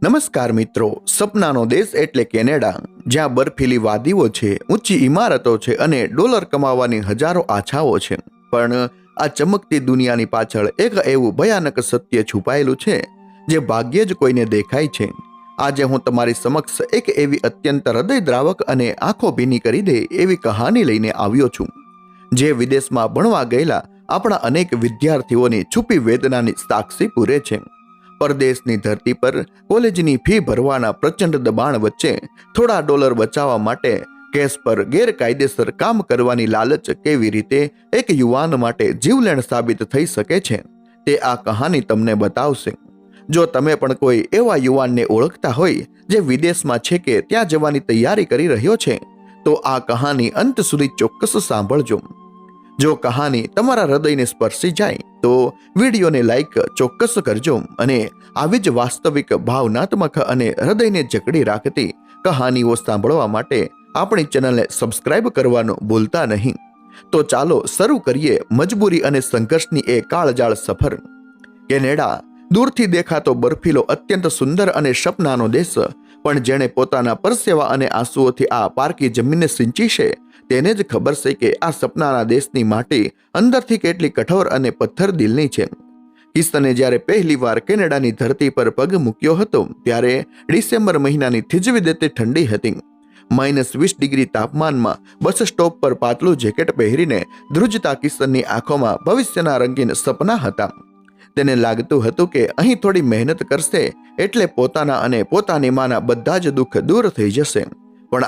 નમસ્કાર મિત્રો, સપનાનો દેશ એટલે કેનેડા, જ્યાં બર્ફીલી વાદીઓ છે, ઊંચી ઇમારતો છે અને ડોલર કમાવાની હજારો આછાઓ છે. પણ આ ચમકતી દુનિયાની પાછળ એક એવું ભયાનક સત્ય છુપાયેલું છે જે ભાગ્યે જ કોઈને દેખાય છે. આજે હું તમારી સમક્ષ એક એવી અત્યંત હૃદયદ્રાવક અને આંખો ભીની કરી દે એવી કહાની લઈને આવ્યો છું, જે વિદેશમાં ભણવા ગયેલા આપણા અનેક વિદ્યાર્થીઓની છુપી વેદનાની સાક્ષી પૂરે છે. પરદેશની ધરતી પર કોલેજની ફી ભરવાના પ્રચંડ દબાણ વચ્ચે થોડા ડોલર બચાવવા માટે કેસ પર ગેરકાયદેસર કામ કરવાની લાલચ કેવી રીતે એક યુવાન માટે જીવલેણ સાબિત થઈ શકે છે, તે આ કહાની તમને બતાવશે. જો તમે પણ કોઈ એવા યુવાનને ઓળખતા હોય જે વિદેશમાં છે કે ત્યાં જવાની તૈયારી કરી રહ્યો છે, તો આ કહાની અંત સુધી ચોક્કસ સાંભળજો. જો કહાની તમારા હૃદયને સ્પર્શી જાય તો વિડીયોને લાઈક ચોક્કસ કરજો અને આવી જ વાસ્તવિક, ભાવનાત્મક અને હૃદયને જકડી રાખતી કહાનીઓ સાંભળવા માટે આપણી ચેનલને સબસ્ક્રાઇબ કરવાનું ભૂલતા નહીં. તો ચાલો શરૂ કરીએ મજબૂરી અને સંઘર્ષની એ કાળજાળ સફર. કેનેડા દૂરથી દેખાતો બર્ફીલો, અત્યંત સુંદર અને સપનાનો દેશ, પણ જેણે પોતાના પરસેવા અને આંસુઓથી આ પારકી જમીનને સિંચી છે તેને જ ખબર છે કે આ સપનાના દેશની માટી અંદરથી કેટલી કઠોર અને પથ્થર દિલની છે. કિશને જ્યારે પહેલી વાર કેનેડાની ધરતી પર પગ મૂક્યો હતો ત્યારે ડિસેમ્બર મહિનાની થીજવી દેતી ઠંડી હતી. -20 ડિગ્રી તાપમાનમાં બસ સ્ટોપ પર પાતળું જેકેટ પહેરીને ધ્રુજતા કિશનની આંખોમાં ભવિષ્યના રંગીન સપના હતા. તેને લાગતું હતું કે અહીં થોડી મહેનત કરશે એટલે પોતાના અને પોતાની માના બધા જ દુઃખ દૂર થઈ જશે. પણ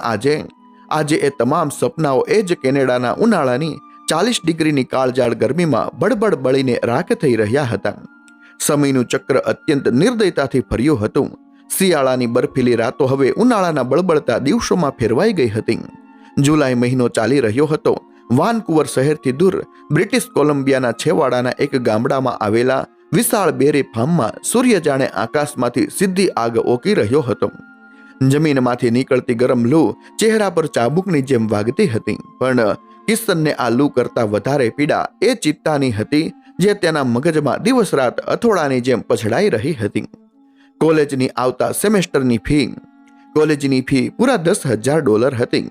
આજે એ તમામ સપનાઓ એ જ કેનેડાના ઉનાળાની 40 ડિગ્રીની કાળજાળ ગરમીમાં બળબડ બળીને રાખ થઈ રહ્યા હતા. સમયનું ચક્ર અત્યંત નિર્દયતાથી ફર્યું હતું. શિયાળાની બર્ફીલી રાતો હવે ઉનાળાના બળબળતા દિવસોમાં ફેરવાઈ ગઈ હતી. જુલાઈ મહિનો ચાલી રહ્યો હતો. વાનકુવર શહેરથી દૂર બ્રિટિશ કોલંબિયાના છેવાડાના એક ગામડામાં આવેલા વિશાળ બેરી ફાર્મમાં સૂર્ય જાણે આકાશમાંથી સીધી આગ ઓકી રહ્યો હતો. જમીનમાંથી નીકળતી ગરમ લૂ ચહેરા પર ચાબુકની જેમ વાગતી હતી. પણ કિશનને આ લૂ કરતા વધારે પીડા એ ચિત્તાની હતી જે તેના મગજમાં દિવસ રાત અથોડાની જેમ પછડાઈ રહી હતી. કોલેજની આવતા સેમેસ્ટરની ફી પૂરા $10,000 હતી.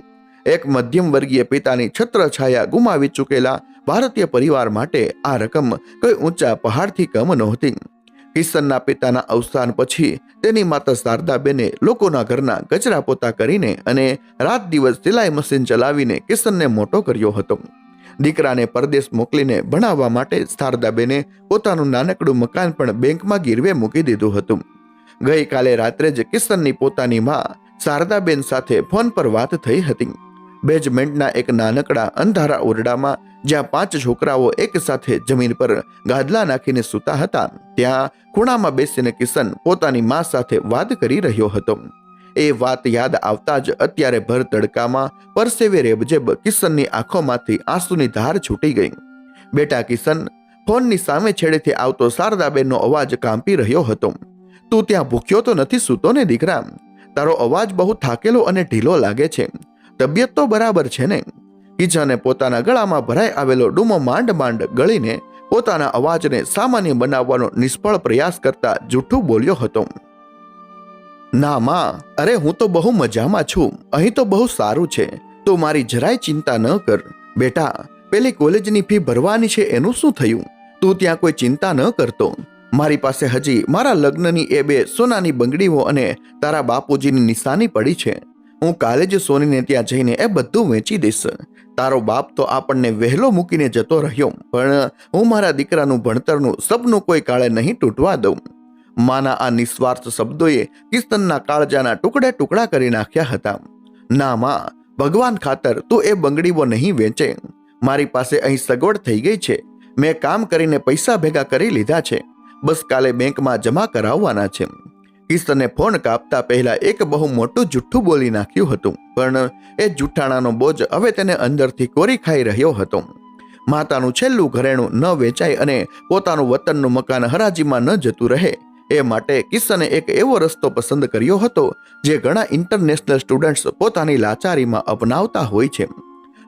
એક મધ્યમ વર્ગીય પિતાની છત્રછાયા ગુમાવી ચૂકેલા ભારતીય પરિવાર માટે આ રકમ કોઈ ઊંચા પહાડથી કમ નહોતી. કિશનના પિતાના અવસાન પછી તેની માતા શારદાબેને લોકોના ઘરના કચરા પોતા કરીને અને રાત દિવસ સિલાઈ મશીન ચલાવીને કિશનને મોટો કર્યો હતો. દીકરાને પરદેશ મોકલીને ભણાવવા માટે શારદાબેને પોતાનું નાનકડું મકાન પણ બેંકમાં ગીરવે મૂકી દીધું હતું. ગઈકાલે રાત્રે જ કિશનની પોતાની માં શારદાબેન સાથે ફોન પર વાત થઈ હતી. બેઝમેન્ટના એક નાનકડા અંધારા ઓરડામાં જ્યાં 5 છોકરાઓ એક સાથે જમીન પર ગાદલા નાખીને સૂતા હતા, ત્યાં ખૂણામાં બેસીને કિશન પોતાની માં સાથે વાત કરી રહ્યો હતો. એ વાત યાદ આવતા જ અત્યારે ભર તડકામાં પરસેવે રેબજેબ કિશનની આંખોમાંથી આંસુની ધાર છૂટી ગઈ. બેટા કિશન, ફોનની સામે છેડેથી આવતો શારદાબેનનો અવાજ કાંપી રહ્યો હતો. તું ત્યાં ભૂખ્યો તો નથી સૂતો ને દીકરા? તારો અવાજ બહુ થાકેલો અને ઢીલો લાગે છે. તબિયત તો બરાબર છે ને? કિશને પોતાના ગળામાં ભરાઈ આવેલો ડૂમો માંડ ગળીને પોતાના અવાજને સામાન્ય બનાવવાનો નિષ્ફળ પ્રયાસ કરતા જૂઠું બોલ્યો હતો. ના માં, અરે હું તો બહુ મજામાં છું. અહીં તો બહુ સારું છે. તું મારી જરાય ચિંતા ન કર. બેટા, પેલી કોલેજની ફી ભરવાની છે એનું શું થયું? તું ત્યાં કોઈ ચિંતા ન કરતો. મારી પાસે હજી મારા લગ્નની એ 2 સોનાની બંગડીઓ અને તારા બાપુજીની નિશાની પડી છે. હું કાલે જ સોનીને ત્યાં જઈને એ બધું વેચી દઈશ. તારો બાપ તો આપણને વહેલો મૂકીને જતો રહ્યો, પણ હું મારા દીકરાનું ભણતરનું સપનું કોઈ કાળે નહીં તૂટવા દઉં. માના આ નિસ્વાર્થ શબ્દોએ કિશનના કાળજાના ટુકડા કરી નાખ્યા હતા. ના માં, ભગવાન ખાતર તું એ બંગડીઓ નહીં વેચે. મારી પાસે અહીં સગવડ થઈ ગઈ છે. મેં કામ કરીને પૈસા ભેગા કરી લીધા છે. બસ કાલે બેંકમાં જમા કરાવવાના છે. કિશને ફોન કાપતા પહેલા એક બહુ મોટું જુઠ્ઠું બોલી નાખ્યું હતું, પણ એ જુઠ્ઠાણાનો બોજ હવે તેને અંદરથી કોરી ખાઈ રહ્યો હતો. માતાનું છેલ્લું ઘરેણું ન વેચાય અને પોતાનું વતનનું મકાન હરાજીમાં ન જતું રહે એ માટે કિશને એક એવો રસ્તો પસંદ કર્યો હતો જે ઘણા ઇન્ટરનેશનલ સ્ટુડન્ટ્સ પોતાની લાચારીમાં અપનાવતા હોય છે.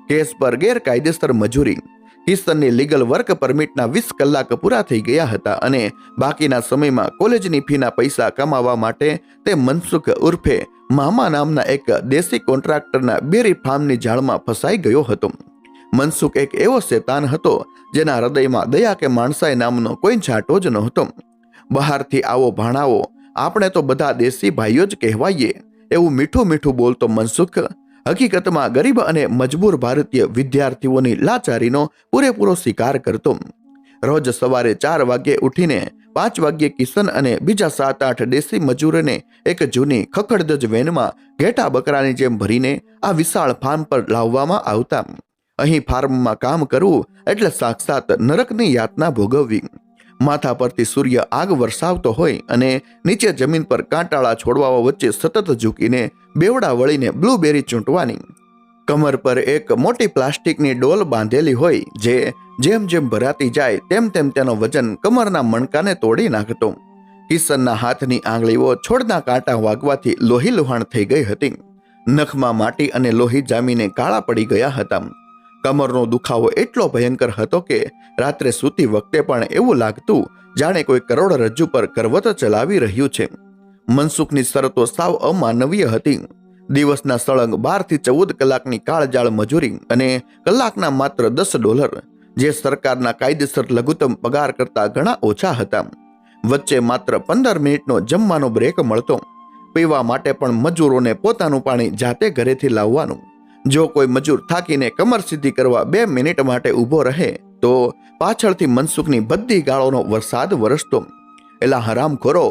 કેસ પર ગેરકાયદેસર મજૂરી. કિશનની લીગલ વર્ક પરમિટના 20 કલાક પૂરા થઈ ગયા હતા અને બાકીના સમયમાં કોલેજની ફીના પૈસા કમાવા માટે તે મનસુખ ઉર્ફે મામા નામના એક દેશી કોન્ટ્રાક્ટરના બેરી ફાર્મની જાળમાં ફસાઈ ગયો હતો. મનસુખ એક એવો શેતાન હતો જેના હૃદયમાં દયા કે માણસાઈ નામનો કોઈ છાંટો જ નહોતો. બહારથી આવો ભાણાવો, આપણે તો બધા દેશી ભાઈઓ જ કહેવાઈએ, એવું મીઠું મીઠું બોલતો મનસુખ હકીકતમાં ગરીબ અને મજબૂર ભારતીય વિદ્યાર્થીઓની લાચારીનો પૂરેપૂરો શિકાર કરતો. રોજ સવારે 4 વાગ્યે ઉઠીને 5 વાગ્યે કિશન અને બીજા 7-8 દેશી મજૂરોને એક જૂની ખખડધજ વેનમાં ઘેટા બકરાની જેમ ભરીને આ વિશાળ ફાર્મ પર લાવવામાં આવતા. અહીં ફાર્મમાં કામ કરવું એટલે સાક્ષાત નરકની યાતના ભોગવવી. માથા પરથી સૂર્ય આગ વરસાવતો હોય અને નીચે જમીન પર કાંટાળા છોડવાઓ વચ્ચે સતત ઝૂકીને બેવડા વળીને બ્લુબેરી ચૂંટવાની. કમર પર એક મોટી પ્લાસ્ટિકની ડોલ બાંધેલી હોય જે જેમ જેમ ભરાતી જાય તેમ તેમ તેનો વજન કમરના મણકાને તોડી નાખતો. કિશનના હાથની આંગળીઓ છોડના કાંટા વાગવાથી લોહી લુહાણ થઈ ગઈ હતી. નખમાં માટી અને લોહી જામીને કાળા પડી ગયા હતા. કમરનો દુખાવો એટલો ભયંકર હતો કે રાત્રે સૂતી વખતે પણ એવું લાગતું જાણે કોઈ કરોડરજ્જુ પર કરવત ચલાવી રહ્યું છે. મનસુખની શરતો સાવ અમાનવીય હતી. દિવસના સળંગ 12 થી 14 કલાકની કાળજાળ મજૂરી અને કલાકના માત્ર $10, જે સરકારના કાયદેસર લઘુત્તમ પગાર કરતા ઘણા ઓછા હતા. વચ્ચે માત્ર 15 મિનિટનો જમવાનો બ્રેક મળતો. પીવા માટે પણ મજૂરોને પોતાનું પાણી જાતે ઘરેથી લાવવાનું. જો કોઈ મજૂર થાકીને કમર સીધી કરવા 2 મિનિટ માટે ઊભો રહે તો પાછળથી મનસુખની બધી ગાળોનો વરસાદ વરસતો. એલા હરામખોરો,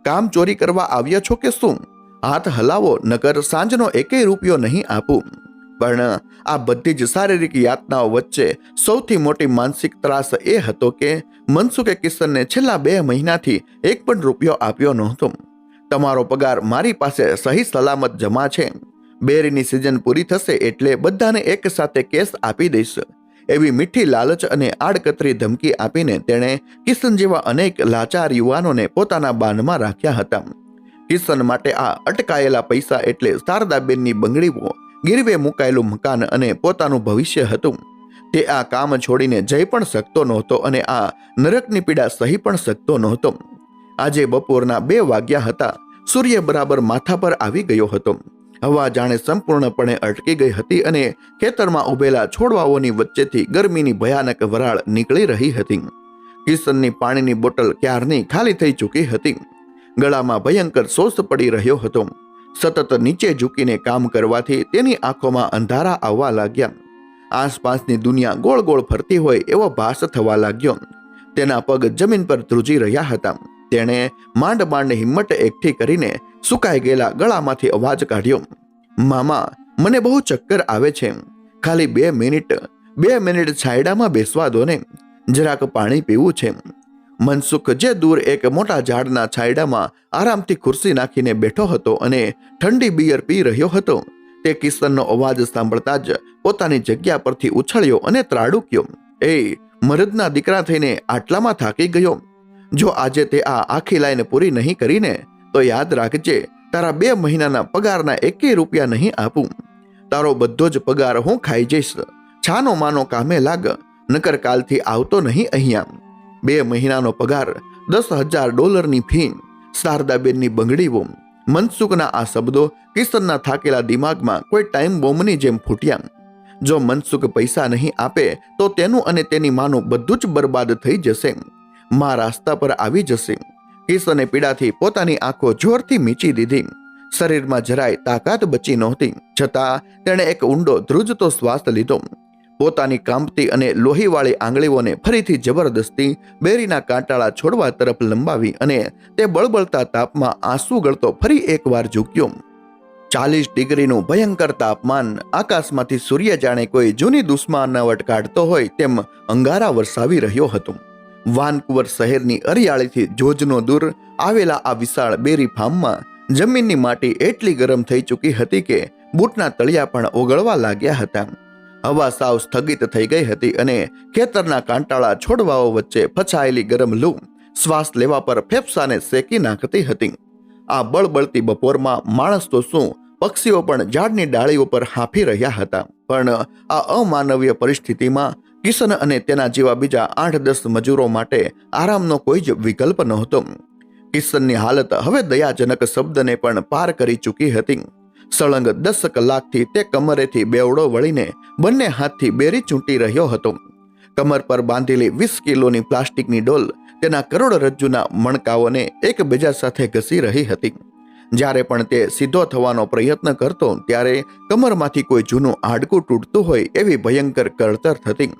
કામ ચોરી કરવા આવ્યા છો કે શું? હાથ હલાવો, નકર સાંજનો 1 રૂપિયો નહીં આપું. પણ આ બધી જ શારીરિક યાતનાઓ વચ્ચે સૌથી મોટી માનસિક ત્રાસ એ હતો કે મનસુખે કિશનને છેલ્લા 2 મહિનાથી 1 પણ રૂપિયો આપ્યો નહોતો. તમારો પગાર મારી પાસે સહી સલામત જમા છે. બેરીની સિઝન પૂરી થશે એટલે બધાને એક સાથે કેસ આપી દઈશ. એવી મીઠી લાલચ અને આડકતરી ધમકી આપીને તેણે કિશન જેવા અનેક લાચાર યુવાનોને પોતાના બાનમાં રાખ્યા હતા. કિશન માટે આ અટકાયેલા પૈસા એટલે શારદાબેનની બંગડીઓ, ગીરવે મુકાયેલું મકાન અને પોતાનું ભવિષ્ય હતું. તે આ કામ છોડીને જઈ પણ શકતો નહોતો અને આ નરકની પીડા સહી પણ શકતો નહોતો. આજે બપોરના 2 વાગ્યા હતા. સૂર્ય બરાબર માથા પર આવી ગયો હતો. હવા જાણે સંપૂર્ણપણે અટકી ગઈ હતી અને ખેતરમાં ઉભેલા છોડવાઓની વચ્ચેથી ગરમીની ભયાનક વરાળ નીકળી રહી હતી. કિશનની પાણીની બોટલ ક્યારની ખાલી થઈ ચૂકી હતી. ગળામાં ભયંકર શોષ પડી રહ્યો હતો. સતત નીચે ઝૂકીને કામ કરવાથી તેની આંખોમાં અંધારા આવવા લાગ્યા. આસપાસની દુનિયા ગોળ ગોળ ફરતી હોય એવો ભાસ થવા લાગ્યો. તેના પગ જમીન પર ધ્રુજી રહ્યા હતા. તેણે માંડ માંડ હિંમત એકઠી કરીને સુકાઈ ગયેલા ગળામાંથી અવાજ કાઢ્યો, મામા, મને બહુ ચક્કર આવે છે. ખાલી 2 મિનિટ છાયડામાં બેસવા દો ને, જરાક પાણી પીવું છે. મનસુખ જે દૂર એક મોટા ઝાડના છાયડામાં આરામથી ખુરશી નાખીને બેઠો હતો અને ઠંડી બિયર પી રહ્યો હતો, તે કિશનનો અવાજ સાંભળતા જ પોતાની જગ્યા પરથી ઉછળ્યો અને ત્રાડુક્યો, એ મરદના દીકરા થઈને આટલામાં થાકી ગયો? જો આજે તે આ આખી લાઈન પૂરી નહીં કરીને તો યાદ રાખજે, તારા 2 મહિનાના પગારના 1 રૂપિયા નહીં આપું. તારો બધો જ પગાર હું ખાઈ જઈશ. છાનો માનો કામે લાગ, નકર કાલથી આવતો નહીં અહીંયા. 2 મહિનાનો પગાર, $10,000 ફી, શારદાબેનની બંગડીઓ. મનસુખના આ શબ્દો કિશનના થાકેલા દિમાગમાં કોઈ ટાઈમ બોમ્બની જેમ ફૂટ્યા. જો મનસુખ પૈસા નહીં આપે તો તેનું અને તેની માનું બધું જ બરબાદ થઈ જશે. માં રાસ્તા પર આવી જશે. કિશને પીડાથી પોતાની આંખો જોરથી મીચી દીધી. શરીરમાં જરાય તાકાત બચી નહોતી, છતાં તેણે એક ઊંડો ધ્રુજતો શ્વાસ લીધો. પોતાની કાંપતી અને લોહીવાળી આંગળીઓને ફરીથી જબરદસ્તી બેરીના કાંટાળા છોડવા તરફ લંબાવી અને તે બળબળતા તાપમાં આંસુ ગળતો ફરી એકવાર ઝૂક્યો. 40 ડિગ્રીનું ભયંકર તાપમાન, આકાશમાંથી સૂર્ય જાણે કોઈ જૂની દુશ્મનાવટ કાઢતો હોય તેમ અંગારા વરસાવી રહ્યો હતો. વાનકુવર શહેરની હરિયાળીથી જોજનો દૂર આવેલા આ વિશાળ બેરી ફાર્મમાં જમીનની માટી એટલી ગરમ થઈ ચૂકી હતી કે બૂટના તળિયા પણ ઓગળવા લાગ્યા હતા. હવા સાવ સ્થગિત થઈ ગઈ હતી અને ખેતરના કાંટાળા છોડવાઓ વચ્ચે ફછાયેલી ગરમ લૂ શ્વાસ લેવા પર ફેફસાને શેકી નાખતી હતી. આ બળબળતી બપોરમાં માણસ તો શું, પક્ષીઓ પણ ઝાડની ડાળીઓ પર હાંફી રહ્યા હતા. પણ આ અમાનવીય પરિસ્થિતિમાં કિશન અને તેના જેવા બીજા 8-10 મજૂરો માટે આરામનો કોઈ જ વિકલ્પ નહોતો. કિશનની હાલત હવે દયાજનક શબ્દને પણ પાર કરી ચૂકી હતી. સળંગ 10 કલાકથી તે કમરેથી બેવડો વળીને બંને હાથથી બેરી ચૂંટી રહ્યો હતો. કમર પર બાંધેલી 20 કિલોની પ્લાસ્ટિકની ડોલ તેના કરોડરજ્જુના મણકાઓને એકબીજા સાથે ઘસી રહી હતી. જ્યારે પણ તે સીધો થવાનો પ્રયત્ન કરતો ત્યારે કમરમાંથી કોઈ જૂનું હાડકું તૂટતું હોય એવી ભયંકર કળતર થતી.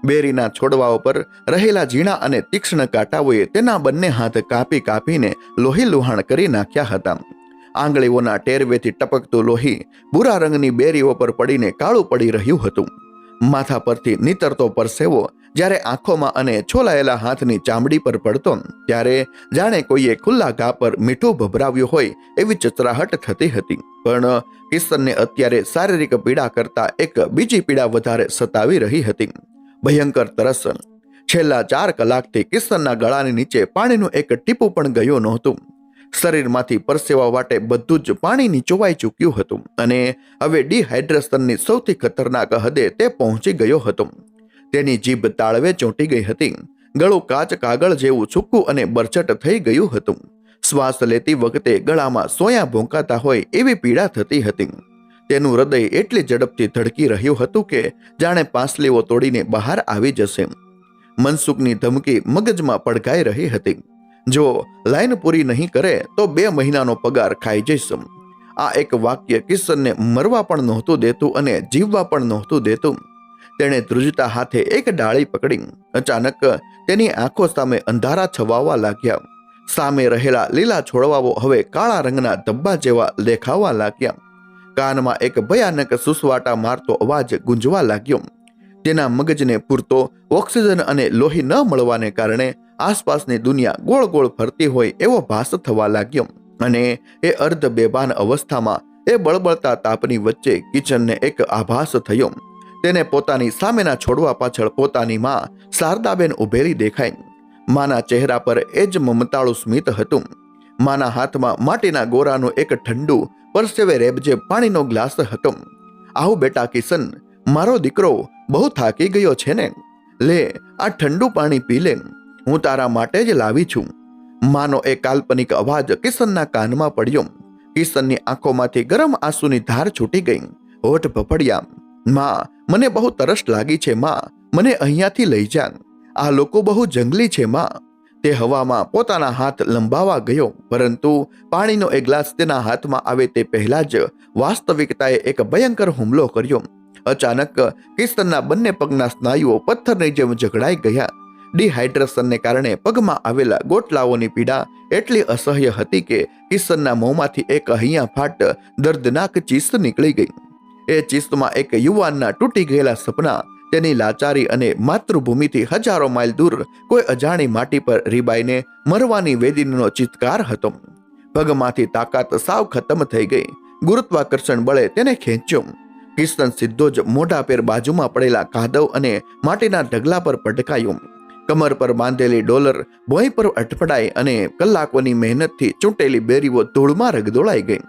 બેરીના છોડવાઓ પર રહેલા ઝીણા અને તીક્ષ્ણ કાંટાઓએ તેના બંને હાથ કાપી કાપીને લોહી લુહાણ કરી નાખ્યા હતા. આંગળીઓના ટેરવેથી ટપકતું લોહી ભૂરા રંગની બેરીઓ પર પડીને કાળું પડી રહ્યું હતું. માથા પરથી નીતરતો પરસેવો જ્યારે આંખોમાં અને છોલાયેલા હાથની ચામડી પર પડતો ત્યારે જાણે કોઈએ ખુલ્લા ઘા પર મીઠું ભભરાવ્યું હોય એવી ચચરાહટ થતી હતી. પણ કિશનને અત્યારે શારીરિક પીડા કરતા એક બીજી પીડા વધારે સતાવી રહી હતી, ભયંકર તરસ. છેલ્લા 4 કલાકથી કિશનના ગળાની નીચે પાણીનું એક ટીપું પણ ગયું નહોતું. શરીરમાંથી પરસેવા વાટે બધું જ પાણી નીચોવાઈ ચૂક્યું હતું અને હવે ડિહાઇડ્રેશનની સૌથી ખતરનાક હદે તે પહોંચી ગયો હતો. તેની જીભ તાળવે ચોંટી ગઈ હતી. ગળું કાચ કાગળ જેવું સૂકું અને બરછટ થઈ ગયું હતું. શ્વાસ લેતી વખતે ગળામાં સોયા ભોંકાતા હોય એવી પીડા થતી હતી. તેનું હૃદય એટલી ઝડપથી ધડકી રહ્યું હતું કે જાણે પાંસલીઓ તોડીને બહાર આવી જશે. મનસુખની ધમકી મગજમાં પડઘાઈ રહી હતી. જો લાઈન પૂરી નહીં કરે તો 2 મહિનાનો પગાર ખાઈ જઈશ. આ એક વાક્ય કિશનને મરવા પણ નહોતું દેતું અને જીવવા પણ નહોતું દેતું. તેણે ધ્રુજતા હાથે એક ડાળી પકડી. અચાનક તેની આંખો સામે અંધારા છવાવા લાગ્યા. સામે રહેલા લીલા છોડવાઓ હવે કાળા રંગના ધબ્બા જેવા દેખાવા લાગ્યા. કાનમાં એક ભયાનક સુસવાટા મારતો અવાજ ગુંજવા લાગ્યો. તેના મગજને પૂરતો ઓક્સિજન અને લોહી ન મળવાને કારણે આસપાસની દુનિયા ગોળ ગોળ ફરતી હોય એવો ભાસ થવા લાગ્યો અને એ અર્ધ બેભાન અવસ્થામાં એ બળબળતા તાપની વચ્ચે કિશનને એક આભાસ થયો. તેને પોતાની સામેના છોડવા પાછળ પોતાની માં શારદાબેન ઉભેલી દેખાઈ. માના ચહેરા પર એ જ મમતાળું સ્મિત હતું. માના હાથમાં માટીના ગોરાનું એક ઠંડુ પરસેવે રેબજેબ પાણીનો ગ્લાસ હતો. આવું બેટા કિશન, મારો દીકરો બહુ થાકી ગયો છે ને, લે આ ઠંડુ પાણી પી લે, હું તારા માટે જ લાવી છું. માનો એ કાલ્પનિક અવાજ કિશનના કાનમાં પડ્યો. કિશનની આંખોમાંથી ગરમ આંસુની ધાર છૂટી ગઈ. હોઠ ફફડ્યા. માં, મને બહુ તરસ લાગી છે માં, મને અહીંયાથી લઈ જા. આ લોકો બહુ જંગલી છે માં. તે હવામાં પોતાના હાથ લંબાવા ગયો, પરંતુ પાણીનો એ ગ્લાસ તેના હાથમાં આવે તે પહેલા જ વાસ્તવિકતાએ એક ભયંકર હુમલો કર્યો. અચાનક કિશનના બંને પગના સ્નાયુઓ પથ્થરની જેમ જકડાઈ ગયા. ડિહાઇડ્રેશનને કારણે પગમાં આવેલા ગોટલાઓની પીડા એટલી અસહ્ય હતી કે કિશનના મોંમાંથી એક હૈયા ફાટ દર્દનાક ચીસ નીકળી ગઈ. એ ચીસમાં એક યુવાનના તૂટી ગયેલા સપના, તેની લાચારી અને માતૃભૂમિથી હજારો માઇલ દૂર કોઈ અજાણી માટી પર રીબાઈને મરવાની વેદીનો ચિત્કાર હતો. પગમાંથી તાકાત સાવ ખતમ થઈ ગઈ. ગુરુત્વાકર્ષણ બળે તેને ખેંચ્યો. કિશન સીધો જ મોઢા પેર બાજુમાં પડેલા કાદવ અને માટીના ઢગલા પર પટકાયો. કમર પર બાંધેલી ડોલર ભોંય પર અટપડાઈ અને કલાકોની મહેનતથી ચૂંટેલી બેરીઓ ધૂળમાં રગદોળાઈ ગઈ.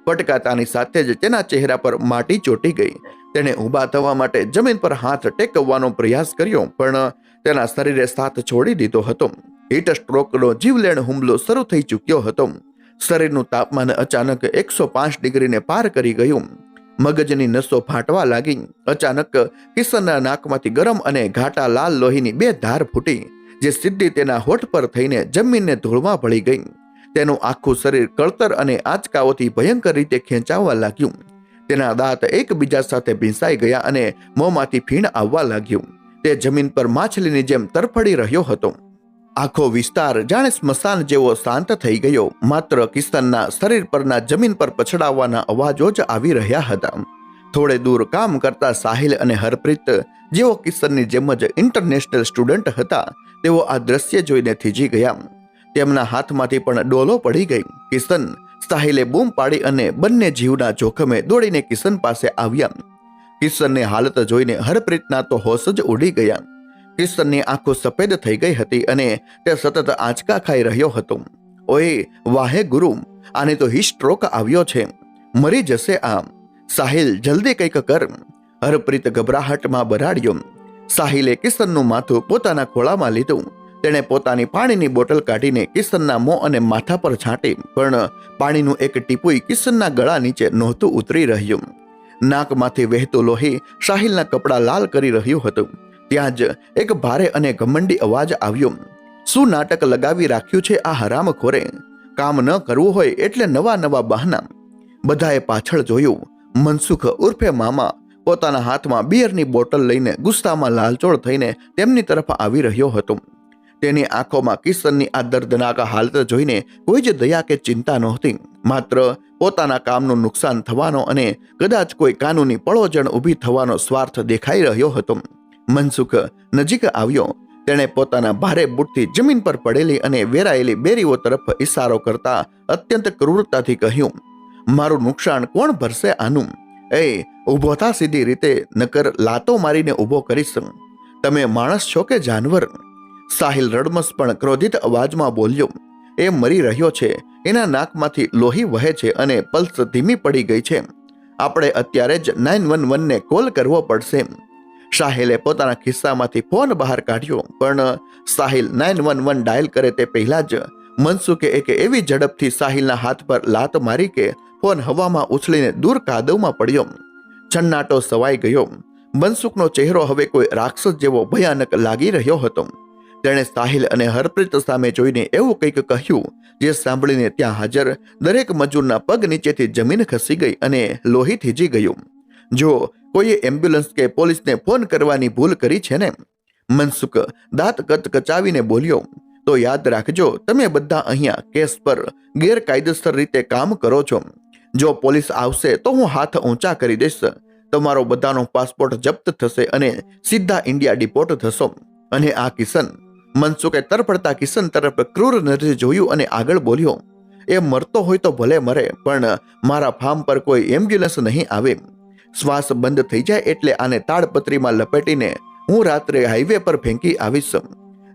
પટકાતાની સાથે જ તેના ચહેરા પર માટી ચોંટી ગઈ. તેણે ઊભા થવા માટે જમીન પર હાથ ટેકવવાનો પ્રયાસ કર્યો, પણ તેના શરીરે સાથ છોડી દીધો હતો. હીટ સ્ટ્રોકનો જીવલેણ હુમલો શરૂ થઈ ચૂક્યો હતો. શરીરનું તાપમાન અચાનક 105 ડિગ્રીને પાર કરી ગયું. મગજની નસો ફાટવા લાગી. અચાનક કિશનના નાકમાંથી ગરમ અને ઘાટા લાલ લોહીની 2 ધાર ફૂટી, જે સીધી તેના હોઠ પર થઈને જમીનને ધૂળમાં ભળી ગઈ. તેનું આખું શરીર કળતર અને આંચકાઓથી ભયંકર રીતે ખેંચાવા લાગ્યું. તેના દાંત એકબીજા સાથે ભીંસાઈ ગયા અને મોંમાંથી ફીણ આવવા લાગ્યું. તે જમીન પર માછલીની જેમ તરફડી રહ્યો હતો. આખો વિસ્તાર જાણે સ્મશાન જેવો શાંત થઈ ગયો. માત્ર કિશનના શરીર પરના જમીન પર પછડાવવાના અવાજો જ આવી રહ્યા હતા. થોડે દૂર કામ કરતા સાહિલ અને હરપ્રીત, જેઓ કિશનની જેમ જ ઇન્ટરનેશનલ સ્ટુડન્ટ હતા, તેઓ આ દ્રશ્ય જોઈને થીજી ગયા. તેમના હાથમાંથી પણ ડોલો પડી ગઈ. કિશન, સાહિલે બૂમ પાડી અને બંને જીવના જોખમે દોડીને કિશન પાસે આવ્યા. કિશનની હાલત જોઈને હરપ્રીતના તો હોશ જ ઉડી ગયા. કિશનની આંખો સફેદ થઈ ગઈ હતી અને તે સતત આંચકા ખાઈ રહ્યો હતો. ઓય વાહે ગુરુ, આને તો હિટ સ્ટ્રોક આવ્યો છે, મરી જશે આ. સાહિલ, જલ્દી કંઈક કર. હરપ્રીત ગભરાહટમાં બરાડ્યો. સાહિલે કિશનનું માથું પોતાના ખોળામાં લીધું. તેણે પોતાની પાણીની બોટલ કાઢીને કિશનના મોં અને માથા પર છાંટી, પણ પાણીનું એક ટીપું કિશનના ગળા નીચે નહોતું ઉતરી રહ્યું. નાકમાંથી વહેતું લોહી સાહિલના કપડાં લાલ કરી રહ્યું હતું. ત્યાં જ એક ભારે અને ઘમંડી અવાજ આવ્યો. શું નાટક લગાવી રાખ્યું છે આ હરામખોરે? કામ ન કરવું હોય એટલે નવા નવા બહાના. બધાએ પાછળ જોયું. મનસુખ ઉર્ફે મામા પોતાના હાથમાં બિયરની બોટલ લઈને ગુસ્સામાં લાલચોળ થઈને તેમની તરફ આવી રહ્યો હતો. તેની આંખોમાં કિશનની આ દર્દનાક હાલત જોઈને કોઈ જ દયા કે ચિંતા નહોતી, માત્ર પોતાના કામનું નુકસાન થવાનો અને કદાચ કોઈ કાનૂની પળોજણ ઊભી થવાનો સ્વાર્થ દેખાઈ રહ્યો હતો. મનસુખ નજીક આવ્યો. તેણે પોતાના ભારે બૂટથી જમીન પર પડેલી અને વેરાયેલી બેરીઓ તરફ ઇશારો કરતા અત્યંત ક્રૂરતાથી કહ્યું, મારું નુકસાન કોણ ભરશે આનું? એ ઊભો થા સીધી રીતે, નકર લાતો મારીને ઊભો કરીશ. તમે માણસ છો કે જાનવર? સાહિલ રડમસ પણ ક્રોધિત અવાજમાં બોલ્યો. એ મરી રહ્યો છે, એના નાકમાંથી લોહી વહે છે અને પલ્સ ધીમી પડી ગઈ છે. આપણે અત્યારે જ 911 ને કોલ કરવો પડશે. સાહિલે પોતાના ખિસ્સામાંથી ફોન બહાર કાઢ્યો, પણ સાહિલ 911 ડાયલ કરે તે પહેલા જ મનસુખે એક એવી ઝડપથી સાહિલના હાથ પર લાત મારી કે ફોન હવામાં ઉછળીને દૂર કાદવમાં પડ્યો. છન્નાટો સવાઈ ગયો. મનસુખનો ચહેરો હવે કોઈ રાક્ષસ જેવો ભયાનક લાગી રહ્યો હતો. તેણે સાહિલ અને હરપ્રીત સામે જોઈને એવું કંઈક કહ્યું જે સાંભળીને ત્યાં હાજર દરેક મજૂરના પગ નીચેથી જમીન ખસી ગઈ અને લોહી થીજી ગયું. જો કોઈએ એમ્બ્યુલન્સ કે પોલીસને ફોન કરવાની ભૂલ કરી છે ને? મનસુખ દાંત કચકચાવીને બોલ્યો. તો યાદ રાખજો, તમે બધા અહીંયા કેસ પર ગેરકાયદેસર રીતે કામ કરો છો. જો પોલીસ આવશે તો હું હાથ ઊંચા કરી દઈશ. તમારો બધાનો પાસપોર્ટ જપ્ત થશે અને સીધા ઇન્ડિયા ડિપોર્ટ થશો. અને આ કિશન, મનસુખે તરફડતા કિશન તરફ ક્રૂર નજરે જોયું અને આગળ બોલ્યો, એ મરતો હોય તો ભલે મરે, પણ મારા ફાર્મ પર કોઈ એમ્બ્યુલન્સ નહીં આવે. શ્વાસ બંધ થઈ જાય એટલે આને તાડપત્રીમાં લપેટીને હું રાત્રે હાઈવે પર ફેંકી આવીશ.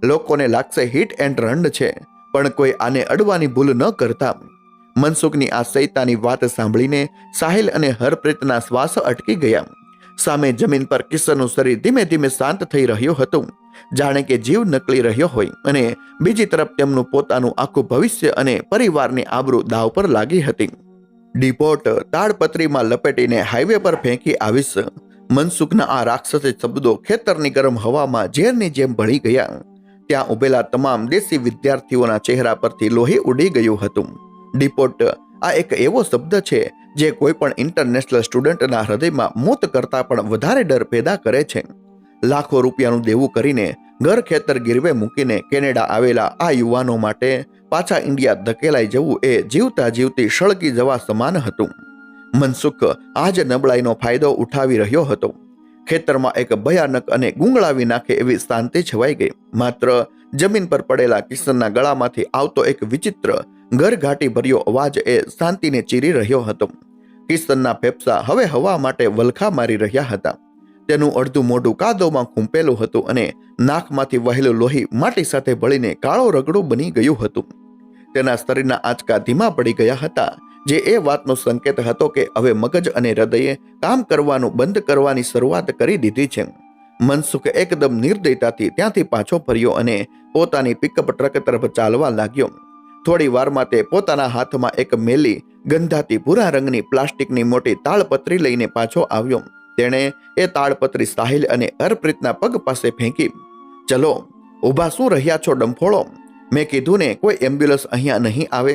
લોકોને લાગશે હિટ એન્ડ રન છે, પણ કોઈ આને અડવાની ભૂલ ન કરતા. મનસુખની આ સૈતાની વાત સાંભળીને સાહિલ અને હરપ્રીતના શ્વાસ અટકી ગયા. સામે જમીન પર કિશનનું શરીર ધીમે ધીમે શાંત થઈ રહ્યું હતું, જાણે કે જીવ નકળી રહ્યો હોય, અને બીજી તરફ તેમનું પોતાનું આખું ભવિષ્ય અને પરિવારની આબરૂ દાવ પર લાગી હતી. ડિપોર્ટ, તાડપત્રીમાં લપેટીને હાઈવે પર ફેંકી આવીશ. મનસુખના આ રાક્ષસી શબ્દો ખેતરની ગરમ હવામાં ઝેરની જેમ ભળી ગયા. ત્યાં ઉભેલા તમામ દેશી વિદ્યાર્થીઓના ચહેરા પરથી લોહી ઉડી ગયું હતું. ડિપોર્ટ આ એક એવો શબ્દ છે જે કોઈ પણ ઇન્ટરનેશનલ સ્ટુડન્ટના હૃદયમાં મોત કરતા પણ વધારે ડર પેદા કરે છે. લાખો રૂપિયાનું દેવું કરીને ઘર ખેતર ગીરવે મૂકીને કેનેડા આવેલા આ યુવાનો માટે પાછા ઇન્ડિયા ધકેલાઈ જવું એ જીવતા જીવતી સળગી જવા સમાન હતું. મનસુખ આ જ નબળાઈનો ફાયદો ઉઠાવી રહ્યો હતો. ખેતરમાં એક ભયાનક અને ગુંગળાવી નાખે એવી શાંતિ છવાઈ ગઈ. માત્ર જમીન પર પડેલા કિશનના ગળામાંથી આવતો એક વિચિત્ર ઘરઘાટી ભર્યો અવાજ એ શાંતિને ચીરી રહ્યો હતો. કિશનના ફેફસા હવે હવા માટે વલખા મારી રહ્યા હતા. તેનું અડધું મોઢું કાદવમાં ખૂંપેલું હતું અને નાકમાંથી વહેલું લોહી માટી સાથે ભળીને કાળો રગડો બની ગયું હતું. તેના શરીરના આંચકા ધીમા પડી ગયા હતા, જે એ વાતનો સંકેત હતો કે હવે મગજ અને હૃદયે કામ કરવાનું બંધ કરવાની શરૂઆત કરી દીધી છે. મનસુખ એકદમ નિર્દયતાથી ત્યાંથી પાછો ફર્યો અને પોતાની પિકઅપ ટ્રક તરફ ચાલવા લાગ્યો. થોડી વારમાં તે પોતાના હાથમાં એક મેલી ગંધાતી ભૂરા રંગની પ્લાસ્ટિકની મોટી તાળપત્રી લઈને પાછો આવ્યો. તેણે એ તાળપત્રી સાહિલ અને હરપ્રીતના પગ પાસે ફેંકી. ચલો, ઊભા શું રહ્યા છો ડંફોળો? મેં કીધું ને, કોઈ એમ્બ્યુલન્સ અહીંયા નહીં આવે.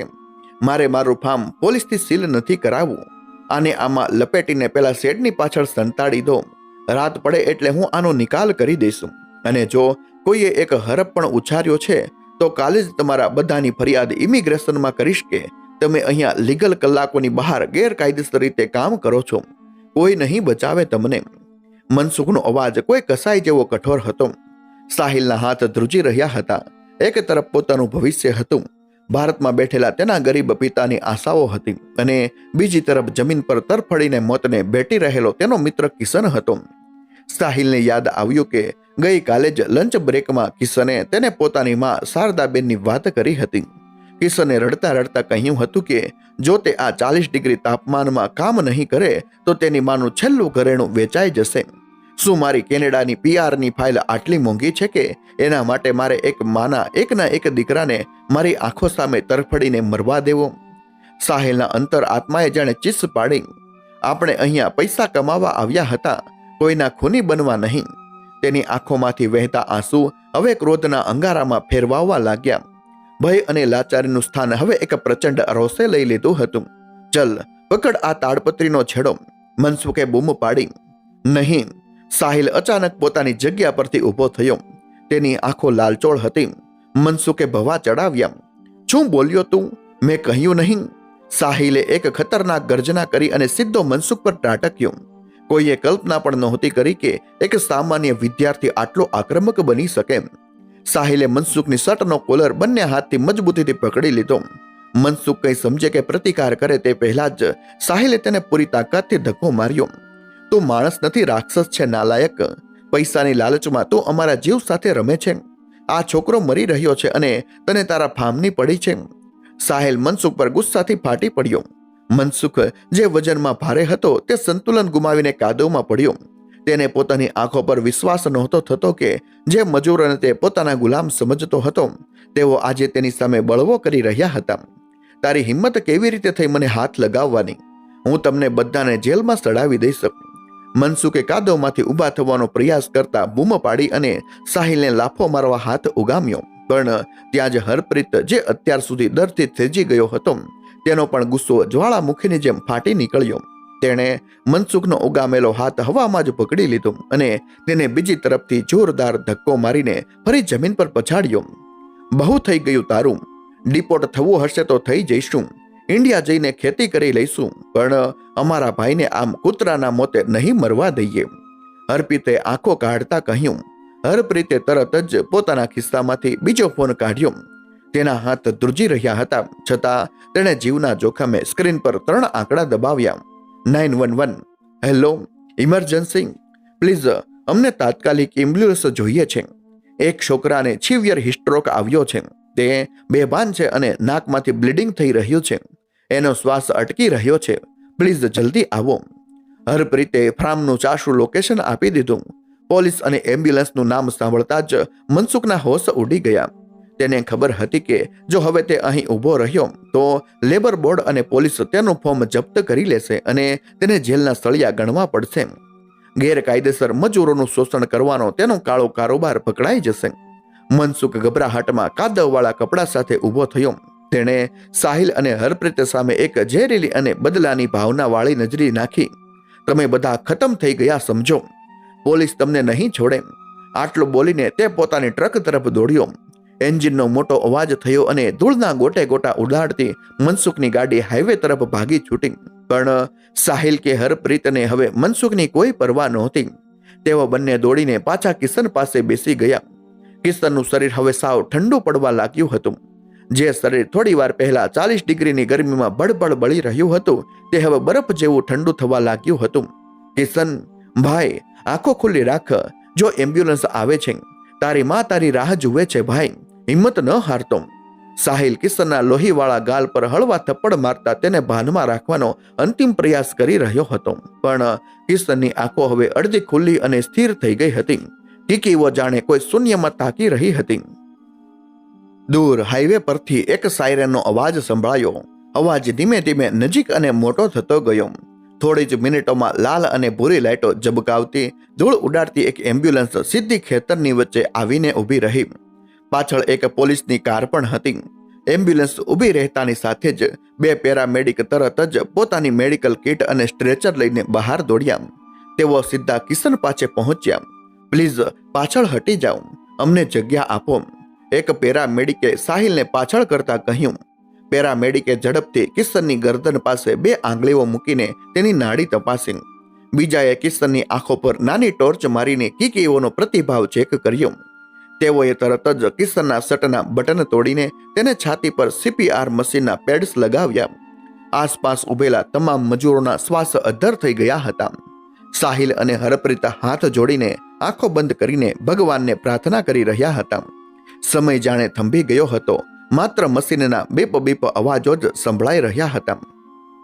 મારે મારું ફાર્મ પોલીસથી સીલ નથી કરાવવું. આને આમાં લપેટીને પેલા શેડની પાછળ સંતાડી દો. રાત પડે એટલે હું આનો નિકાલ કરી દઈશું. અને જો કોઈએ એક હરપ પણ ઉછાર્યો છે તો કાલે જ તમારા બધાની ફરિયાદ ઇમિગ્રેશનમાં કરીશ કે તમે અહીંયા લીગલ કલાકોની બહાર ગેરકાયદેસર રીતે કામ કરો છો. કોઈ નહીં બચાવે તમને. મનસુખનો અવાજ કોઈ કસાઈ જેવો કઠોર હતો. સાહિલના હાથ ધ્રુજી રહ્યા હતા. એક તરફ પોતાનું ભવિષ્ય હતું, ભારતમાં બેઠેલા તેના ગરીબ પિતાની આશાઓ હતી, અને બીજી તરફ જમીન પર તરફડીને મોતને ભેટી રહેલો તેનો મિત્ર કિશન હતો. સાહિલને યાદ આવ્યું કે ગઈકાલે જ લંચ બ્રેકમાં કિશને તેને પોતાની માં શારદાબેનની વાત કરી હતી. કિશને રડતા રડતા કહ્યું હતું કે જો તે આ 40 ડિગ્રી તાપમાનમાં કામ નહીં કરે તો તેની માનું છેલ્લું ઘરેણું વેચાઈ જશે. શું મારી કેનેડાની પીઆરની ફાઇલ આટલી મોંઘી છે કે એના માટે મારે એકના એક દીકરાને મારી આંખો સામે તરફડીને મરવા દેવો? સાહિલના અંતર આત્માએ જાણે ચીસ પાડી. આપણે અહીંયા પૈસા કમાવા આવ્યા હતા, કોઈના ખૂની બનવા નહીં. તેની આંખોમાંથી વહેતા આંસુ હવે ક્રોધના અંગારામાં ફેરવાવા લાગ્યા. ભય અને લાચારીનું સ્થાન હવે એક પ્રચંડ રોષે લઈ લીધું હતું. ચલ પકડ આ તાડપત્રીનો છેડો, મનસુખે બૂમ પાડી. નહીં. સાહિલ અચાનક પોતાની જગ્યા પરથી ઊભો થયો. તેની આંખો લાલચોળ હતી. મનસુખે ભવા ચડાવ્યા. શું બોલ્યો તું? મેં કહ્યું નહીં. સાહિલે એક ખતરનાક ગર્જના કરી અને સીધો મનસુખ પર ત્રાટક્યો. કોઈએ કલ્પના પણ નહોતી કરી કે એક સામાન્ય વિદ્યાર્થી આટલો આક્રમક બની શકે. સાહિલે મનસુખની શર્ટનો કોલર બંને હાથથી મજબૂતીથી પકડી લીધો. મનસુખ કંઈ સમજે કે પ્રતિકાર કરે તે પહેલા જ સાહિલે તેને પૂરી તાકાતથી ધક્કો માર્યો. તું માણસ નથી, રાક્ષસ છે, નાલાયક. પૈસાની લાલચમાં તું અમારા જીવ સાથે રમે છે. આ છોકરો મરી રહ્યો છે અને તને તારા ફામની પડી છે. સાહિલ મનસુખ પર ગુસ્સાથી ફાટી પડ્યો. મનસુખ જે વજનમાં ભારે હતો તે સંતુલન ગુમાવીને કાદવમાં પડ્યો. તેને પોતાની આંખો પર વિશ્વાસ નહોતો થતો કે જે મજૂરોને તે પોતાના ગુલામ સમજતો હતો તેઓ આજે તેની સામે બળવો કરી રહ્યા હતા. તારી હિંમત કેવી રીતે થઈ મને હાથ લગાવવાની? હું તમને બધાને જેલમાં સડાવી દઈશ. મનસુખે કાદવમાંથી ઊભા થવાનો પ્રયાસ કરતા બૂમ પાડી અને સાહિલને લાફો મારવા હાથ ઉગામ્યો. પણ ત્યાં જ હરપ્રીત જે અત્યાર સુધી ડરથી થેજી ગયો હતો તેનો પણ ગુસ્સો જ્વાળામુખીની જેમ ફાટી નીકળ્યો. તેણે મનસુખનો ઉગામેલો હાથ હવામાં જ પકડી લીધો અને તેને બીજી તરફથી જોરદાર ધક્કો મારીને ફરી જમીન પર પછાડ્યો. બહુ થઈ ગયું તારું. ડિપોર્ટ થવું હશે તો થઈ જઈશું. ઇન્ડિયા જઈને ખેતી કરી લઈશું, પણ અમારા ભાઈને આમ કૂતરાના મોતે નહીં મરવા દઈએ. હરપ્રીતે આંખો કાઢતા કહ્યું. હરપ્રીતે તરત જ પોતાના ખિસ્સામાંથી બીજો ફોન કાઢ્યો. તેના હાથ ધ્રુજી રહ્યા હતા, છતાં તેણે જીવના જોખમે સ્ક્રીન પર 3 આંકડા દબાવ્યા. 911. Hello, emergency. પ્લીઝ અમને તાત્કાલિક એમ્બ્યુલન્સ જોઈએ છે. એક છોકરાને સિવિયર હિસ્ટ્રોક આવ્યો છે. તે બેભાન છે અને નાકમાંથી બ્લીડિંગ થઈ રહ્યું છે. એનો શ્વાસ અટકી રહ્યો છે. પ્લીઝ જલ્દી આવો. હરપ્રીતે ફાર્મનું ચાશું લોકેશન આપી દીધું. પોલીસ અને એમ્બ્યુલન્સનું નામ સાંભળતા જ મનસુખના હોશ ઉડી ગયા. તેને ખબર હતી કે જો હવે તે અહીં ઊભો રહ્યો તો લેબર બોર્ડ અને પોલીસ તેનું ફોર્મ જપ્ત કરી લેશે અને તેને જેલના સળિયા ગણવા પડશે. ગેરકાયદેસર મજૂરોનું શોષણ કરવાનો તેનો કાળો કારોબાર પકડાઈ જશે. મનસુખ ગભરાહટમાં કાદવવાળા કપડા સાથે ઊભો થયો. તેણે સાહિલ અને હરપ્રીત સામે એક ઝેરીલી અને બદલાની ભાવનાવાળી નજરી નાખી. તમે બધા ખતમ થઈ ગયા સમજો. પોલીસ તમને નહીં છોડે. આટલું બોલીને તે પોતાની ટ્રક તરફ દોડ્યો. એન્જિનનો મોટો અવાજ થયો અને ધૂળના ગોટે ગોટા ઉડાડતી મનસુખની ગાડી હાઈવે તરફ ભાગી છૂટી. પણ સાહિલ કે હરપ્રીતને હવે મનસુખની કોઈ પરવા નહોતી. તેઓ બંને દોડીને પાછા કિશન પાસે બેસી ગયા. કિશનનું શરીર હવે સાવ ઠંડુ પડવા લાગ્યું હતું. જે શરીર થોડી વાર પહેલા 40 ડિગ્રીની ગરમીમાં બળબળ બળી રહ્યું હતું તે હવે બરફ જેવું ઠંડુ થવા લાગ્યું હતું. કિશન ભાઈ, આંખો ખુલ્લી રાખ. જો એમ્બ્યુલન્સ આવે છે, તારી માં તારી રાહ જુએ છે ભાઈ. હિંમત ન હારતો. સાહિલ કિશનના લોહીવાળા ગાલ પર હળવા થપ્પડ મારતા તેને ભાનમાં રાખવાનો અંતિમ પ્રયાસ કરી રહ્યો હતો. પણ કિશનની આંખો હવે અડધી ખુલ્લી અને સ્થિર થઈ ગઈ હતી. કીકીઓ જાણે કોઈ શૂન્યમાં તાકી રહી હતી. દૂર હાઈવે પરથી એક સાયરનનો અવાજ સંભળાયો. અવાજ ધીમે ધીમે નજીક અને મોટો થતો ગયો. થોડી જ મિનિટોમાં લાલ અને ભૂરી લાઇટો ઝબકાવતી ધૂળ ઉડાડતી એક એમ્બ્યુલન્સ સીધી ખેતરની વચ્ચે આવીને ઊભી રહી. પાછળ એક પોલીસની કાર પણ હતી. એમ્બ્યુલન્સ ઊભી રહેતાની સાથે જ 2 પેરામેડિક તરત જ પોતાની મેડિકલ કિટ અને સ્ટ્રેચર લઈને બહાર દોડ્યા. તેઓ સીધા કિશન પાસે પહોંચ્યા. પ્લીઝ પાછળ હટી જાઓ, અમને જગ્યા આપો. એક પેરામેડિકે સાહિલને પાછળ કરતા કહ્યું. પેરામેડિકે ઝડપથી કિશનની ગરદન પાસે 2 આંગળીઓ મૂકીને તેની નાડી તપાસી. બીજાએ કિશનની આંખો પર નાની ટોર્ચ મારીને કીકીઓનો પ્રતિભાવ ચેક કર્યો. તેઓએ તરત જ કિશનના શર્ટના બટન તોડીને તેને છાતી પર CPR મશીનના પેડ્સ લગાવ્યા. આસપાસ ઉભેલા તમામ મજૂરોના શ્વાસ અદ્ધર થઈ ગયા હતા. સાહિલ અને હરપ્રીત હાથ જોડીને આંખો બંધ કરીને ભગવાનને પ્રાર્થના કરી રહ્યા હતા. સમય જાણે થંભી ગયો હતો. માત્ર મશીનના બીપ બીપ અવાજો જ સંભળાઈ રહ્યા હતા.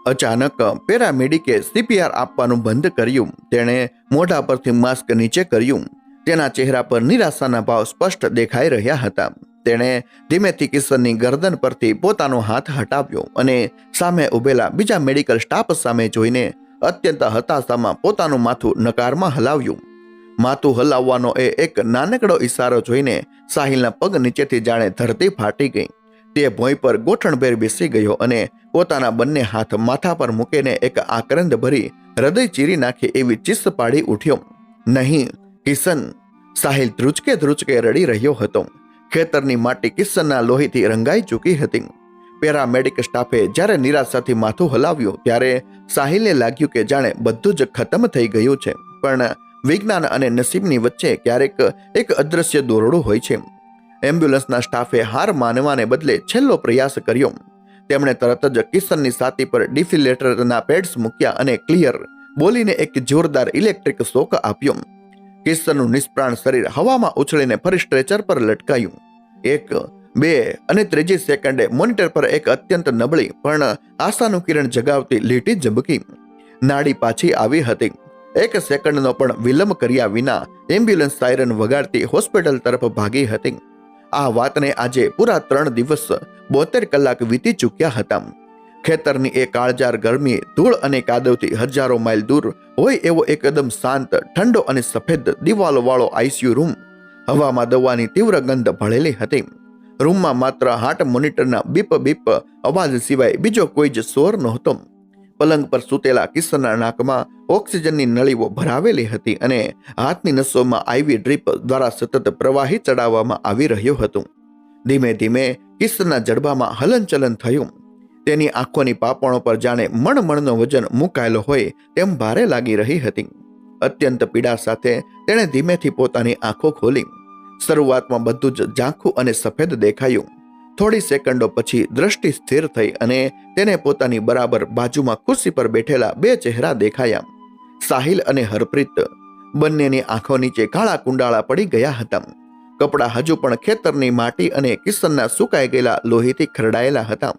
અચાનક પેરામેડિકે CPR આપવાનું બંધ કર્યું. તેણે મોઢા પરથી માસ્ક નીચે કર્યું. તેના ચહેરા પર નિરાશાના ભાવ સ્પષ્ટ દેખાઈ રહ્યા હતા. તેણે ધીમેથી કિશનની ગરદન પરથી પોતાનો હાથ હટાવ્યો અને સામે ઉભેલા બીજા મેડિકલ સ્ટાફ સામે જોઈને અત્યંત હતાશામાં પોતાનું માથું નકારમાં હલાવ્યું. માથું હલાવવાનો એ એક નાનકડો ઈશારો જોઈને સાહિલના પગ નીચેથી જાણે ધરતી ફાટી ગઈ. તે ભોંય પર ગોઠણભેર બેસી ગયો અને પોતાના બંને હાથ માથા પર મૂકીને એક આક્રંદ ભરી હૃદય ચીરી નાખે એવી ચીસ પાડી ઉઠ્યો. નહીં કિશન, સાહિલ ધ્રુજકે ધ્રુજકે રડી રહ્યો હતો. ખેતરની માટી કિશનના લોહીથી રંગાઈ ચૂકી હતી. પેરામેડિક સ્ટાફે જ્યારે નિરાશાથી માથું હલાવ્યું ત્યારે સાહિલને લાગ્યું કે જાણે બધું જ ખતમ થઈ ગયું છે. પણ વિજ્ઞાન અને નસીબની વચ્ચે ક્યારેક એક અદ્રશ્ય દોરડું હોય છે. એમ્બ્યુલન્સના સ્ટાફે હાર માનવાને બદલે છેલ્લો પ્રયાસ કર્યો. તેમણે તરત જ કિશનની છાતી પર ડિફિલેટરના પેડ્સ મૂક્યા અને ક્લિયર બોલીને એક જોરદાર ઇલેક્ટ્રિક શોક આપ્યો. કિશનનું નિષ્પ્રાણ શરીર હવામાં ઉછળીને ફરી સ્ટ્રેચર પર લટકાયું. 1, 2 અને 3જી સેકન્ડે મોનિટર પર એક અત્યંત નબળી પણ આશાનું કિરણ જગાવતી લીટી ઝબકી. નાડી પાછી આવી હતી. 1 સેકન્ડનો પણ વિલંબ કર્યા વિના એમ્બ્યુલન્સ સાયરન વગાડતી હોસ્પિટલ તરફ ભાગી હતી. આ વાતને આજે પૂરા 3 દિવસ 72 કલાક વીતી ચૂક્યા હતા. ખેતરની એ કાળજાર ગરમી, ધૂળ અને કાદવથી હજારો માઇલ દૂર હોય એવો એકદમ શાંત, ઠંડો અને સફેદ દિવાલો વાળો ICU રૂમ. હવામાં દવાની તીવ્ર ગંધ ભળેલી હતી. રૂમમાં માત્ર હાર્ટ મોનિટરના બીપ બીપ અવાજ સિવાય બીજો કોઈ જ સ્વર નહોતો. પલંગ પર સૂતેલા કિશનના નાકમાં ઓક્સિજનની નળીઓ ભરાવેલી હતી અને હાથની નસોમાં IV ડ્રીપ દ્વારા સતત પ્રવાહી ચડાવવામાં આવી રહ્યું હતું. ધીમે ધીમે કિશનના જડબામાં હલનચલન થયું. તેની આંખોની પાપણો પર જાણે મણમણનો વજન મુકાયેલો હોય તેમ ભારે લાગી રહી હતી. અત્યંત પીડા સાથે તેણે ધીમેથી પોતાની આંખો ખોલી. શરૂઆતમાં બધું જ ઝાંખું અને સફેદ દેખાયું. થોડી સેકન્ડો પછી દ્રષ્ટિ સ્થિર થઈ અને તેને પોતાની બરાબર બાજુમાં ખુરશી પર બેઠેલા 2 ચહેરા દેખાયા. સાહિલ અને હરપ્રીત. બંનેની આંખો નીચે કાળા કુંડાળા પડી ગયા હતા. કપડાં હજુ પણ ખેતરની માટી અને કિશનના સુકાઈ ગયેલા લોહીથી ખરડાયેલા હતા.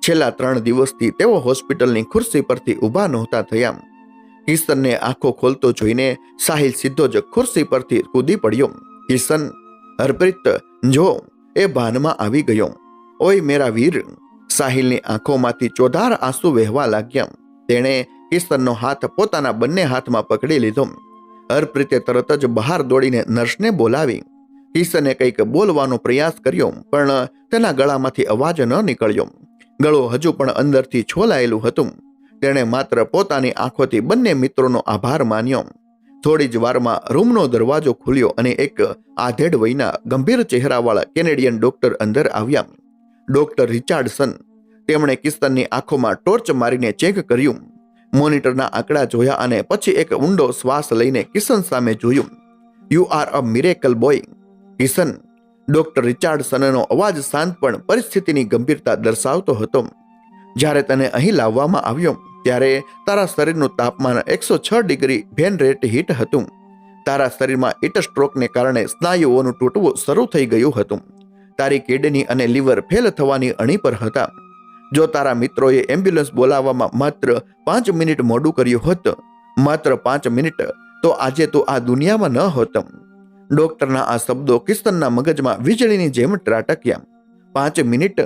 છેલ્લા 3 દિવસથી તેઓ હોસ્પિટલની ખુરશી પરથી ઊભા નહોતા થયા. કિશનને આંખો ખોલતો જોઈને સાહિલ સીધો જ ખુરશી પરથી કૂદી પડ્યો. કિશન, હરપ્રીત, જો એ ભાનમાં આવી ગયો. ઓય મેરા વીર. સાહિલની આંખોમાંથી ચોધાર આંસુ વહેવા લાગ્યા. તેણે કિશનનો હાથ પોતાના બંને હાથમાં પકડી લીધો. હરપ્રીતે તરત જ બહાર દોડીને નર્સને બોલાવી. કિશને કંઈક બોલવાનો પ્રયાસ કર્યો પણ તેના ગળામાંથી અવાજ ન નીકળ્યો. ગળું હજુ પણ અંદરથી છોલાયેલું હતું. તેણે માત્ર પોતાની આંખોથી બંને મિત્રોનો આભાર માન્યો. થોડી જ વારમાં રૂમનો દરવાજો ખુલ્યો અને એક આધેડ વયના ગંભીર ચહેરાવાળા કેનેડિયન ડોક્ટર અંદર આવ્યા. Doctor Richardson. તેમણે કિશનની આંખોમાં ટોર્ચ મારીને ચેક કર્યું. મોનિટરના આંકડા જોયા અને પછી એક ઊંડો શ્વાસ લઈને કિશન સામે જોયું. You are a miracle boy, Kishan. Doctor રિચાર્ડસનનો અવાજ શાંત પણ પરિસ્થિતિની ગંભીરતા દર્શાવતો હતો. જ્યારે તને અહીં લાવવામાં આવ્યો ત્યારે તારા શરીરનું તાપમાન 106 ડિગ્રી ફેરનહીટ હીટ હતું. તારા શરીરમાં હીટ સ્ટ્રોકને કારણે સ્નાયુઓનું તૂટવું શરૂ થઈ ગયું હતું. તારી કિડની અને લીવર ફેલ થવાની અણી પર હતા. જો તારા મિત્રોએ એમ્બ્યુલન્સ બોલાવવામાં માત્ર 5 મિનિટ મોડું કર્યું હોત, માત્ર 5 મિનિટ, તો આજે તું આ દુનિયામાં ન હોત. ડોક્ટરના આ શબ્દો કિશનના મગજમાં વીજળીની જેમ ત્રાટક્યા. 5 મિનિટ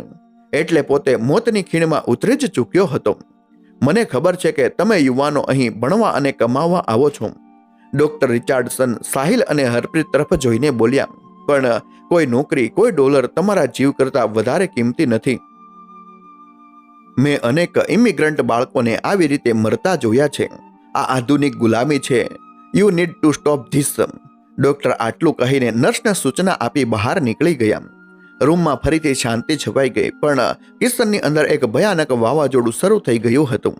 એટલે પોતે મોતની ખીણમાં ઉતરી જ ચૂક્યો હતો. મને ખબર છે કે તમે યુવાનો અહીં ભણવા અને કમાવા આવો છો. ડોક્ટર રિચાર્ડસન સાહિલ અને હરપ્રીત તરફ જોઈને બોલ્યા. પણ કોઈ નોકરી, કોઈ ડોલર તમારા જીવ કરતા વધારે કિંમતી નથી. મેં અનેક ઇમિગ્રન્ટ બાળકોને આવી રીતે મરતા જોયા છે. આ આધુનિક ગુલામી છે. You need to stop this. Doctor આટલું કહીને નર્સને સૂચના આપી બહાર નીકળી ગયા. રૂમમાં ફરીથી શાંતિ છવાઈ ગઈ પણ કિશનની અંદર એક ભયાનક વાવાઝોડું શરૂ થઈ ગયું હતું.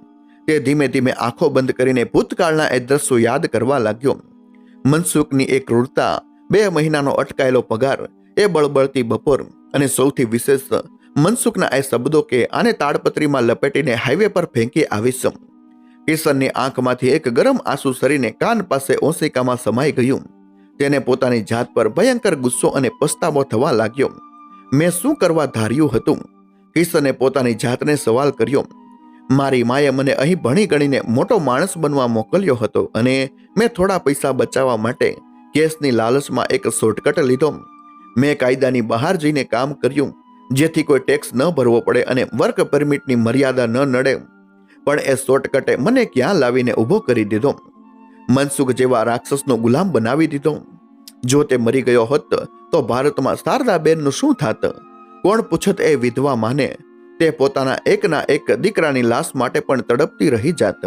તે ધીમે ધીમે આંખો બંધ કરીને ભૂતકાળના એ દ્રશ્યો યાદ કરવા લાગ્યો. મનસુખની એ ક્રૂરતા, 2 મહિનાનો અટકાયેલો પગાર, એ બળબળતી બપોર અને સૌથી વિશેષ મનસુખના એ શબ્દો કે આને તાડપત્રીમાં લપેટીને હાઈવે પર ફેંકી આવીશ. કિશનની આંખમાંથી એક ગરમ આંસુ સરીને કાન પાસે ઓશિકામાં સમાઈ ગયું. તેને પોતાની જાત પર ભયંકર ગુસ્સો અને પસ્તાવો થવા લાગ્યો. મેં શું કરવા ધાર્યું હતું? કિશને પોતાની જાતને સવાલ કર્યો. મારી માએ મને અહીં ભણી ગણીને મોટો માણસ બનવા મોકલ્યો હતો અને મેં થોડા પૈસા બચાવવા માટે કેસની લાલચમાં એક શોર્ટકટ લીધો. મેં કાયદાની બહાર જઈને કામ કર્યું જેથી કોઈ ટેક્સ ન ભરવો પડે અને વર્ક પરમિટની મર્યાદા ન નડે. પણ એ શોર્ટકટે મને ક્યાં લાવીને ઊભો કરી દીધો. મનસુખ જેવા રાક્ષસનો ગુલામ બનાવી દીધો. જો તે મરી ગયો હોત તો ભારતમાં શારદાબેનનું શું થાત? કોણ પૂછત એ વિધવા માને? તે પોતાના એકના એક દીકરાની લાશ માટે પણ તડપતી રહી જાત.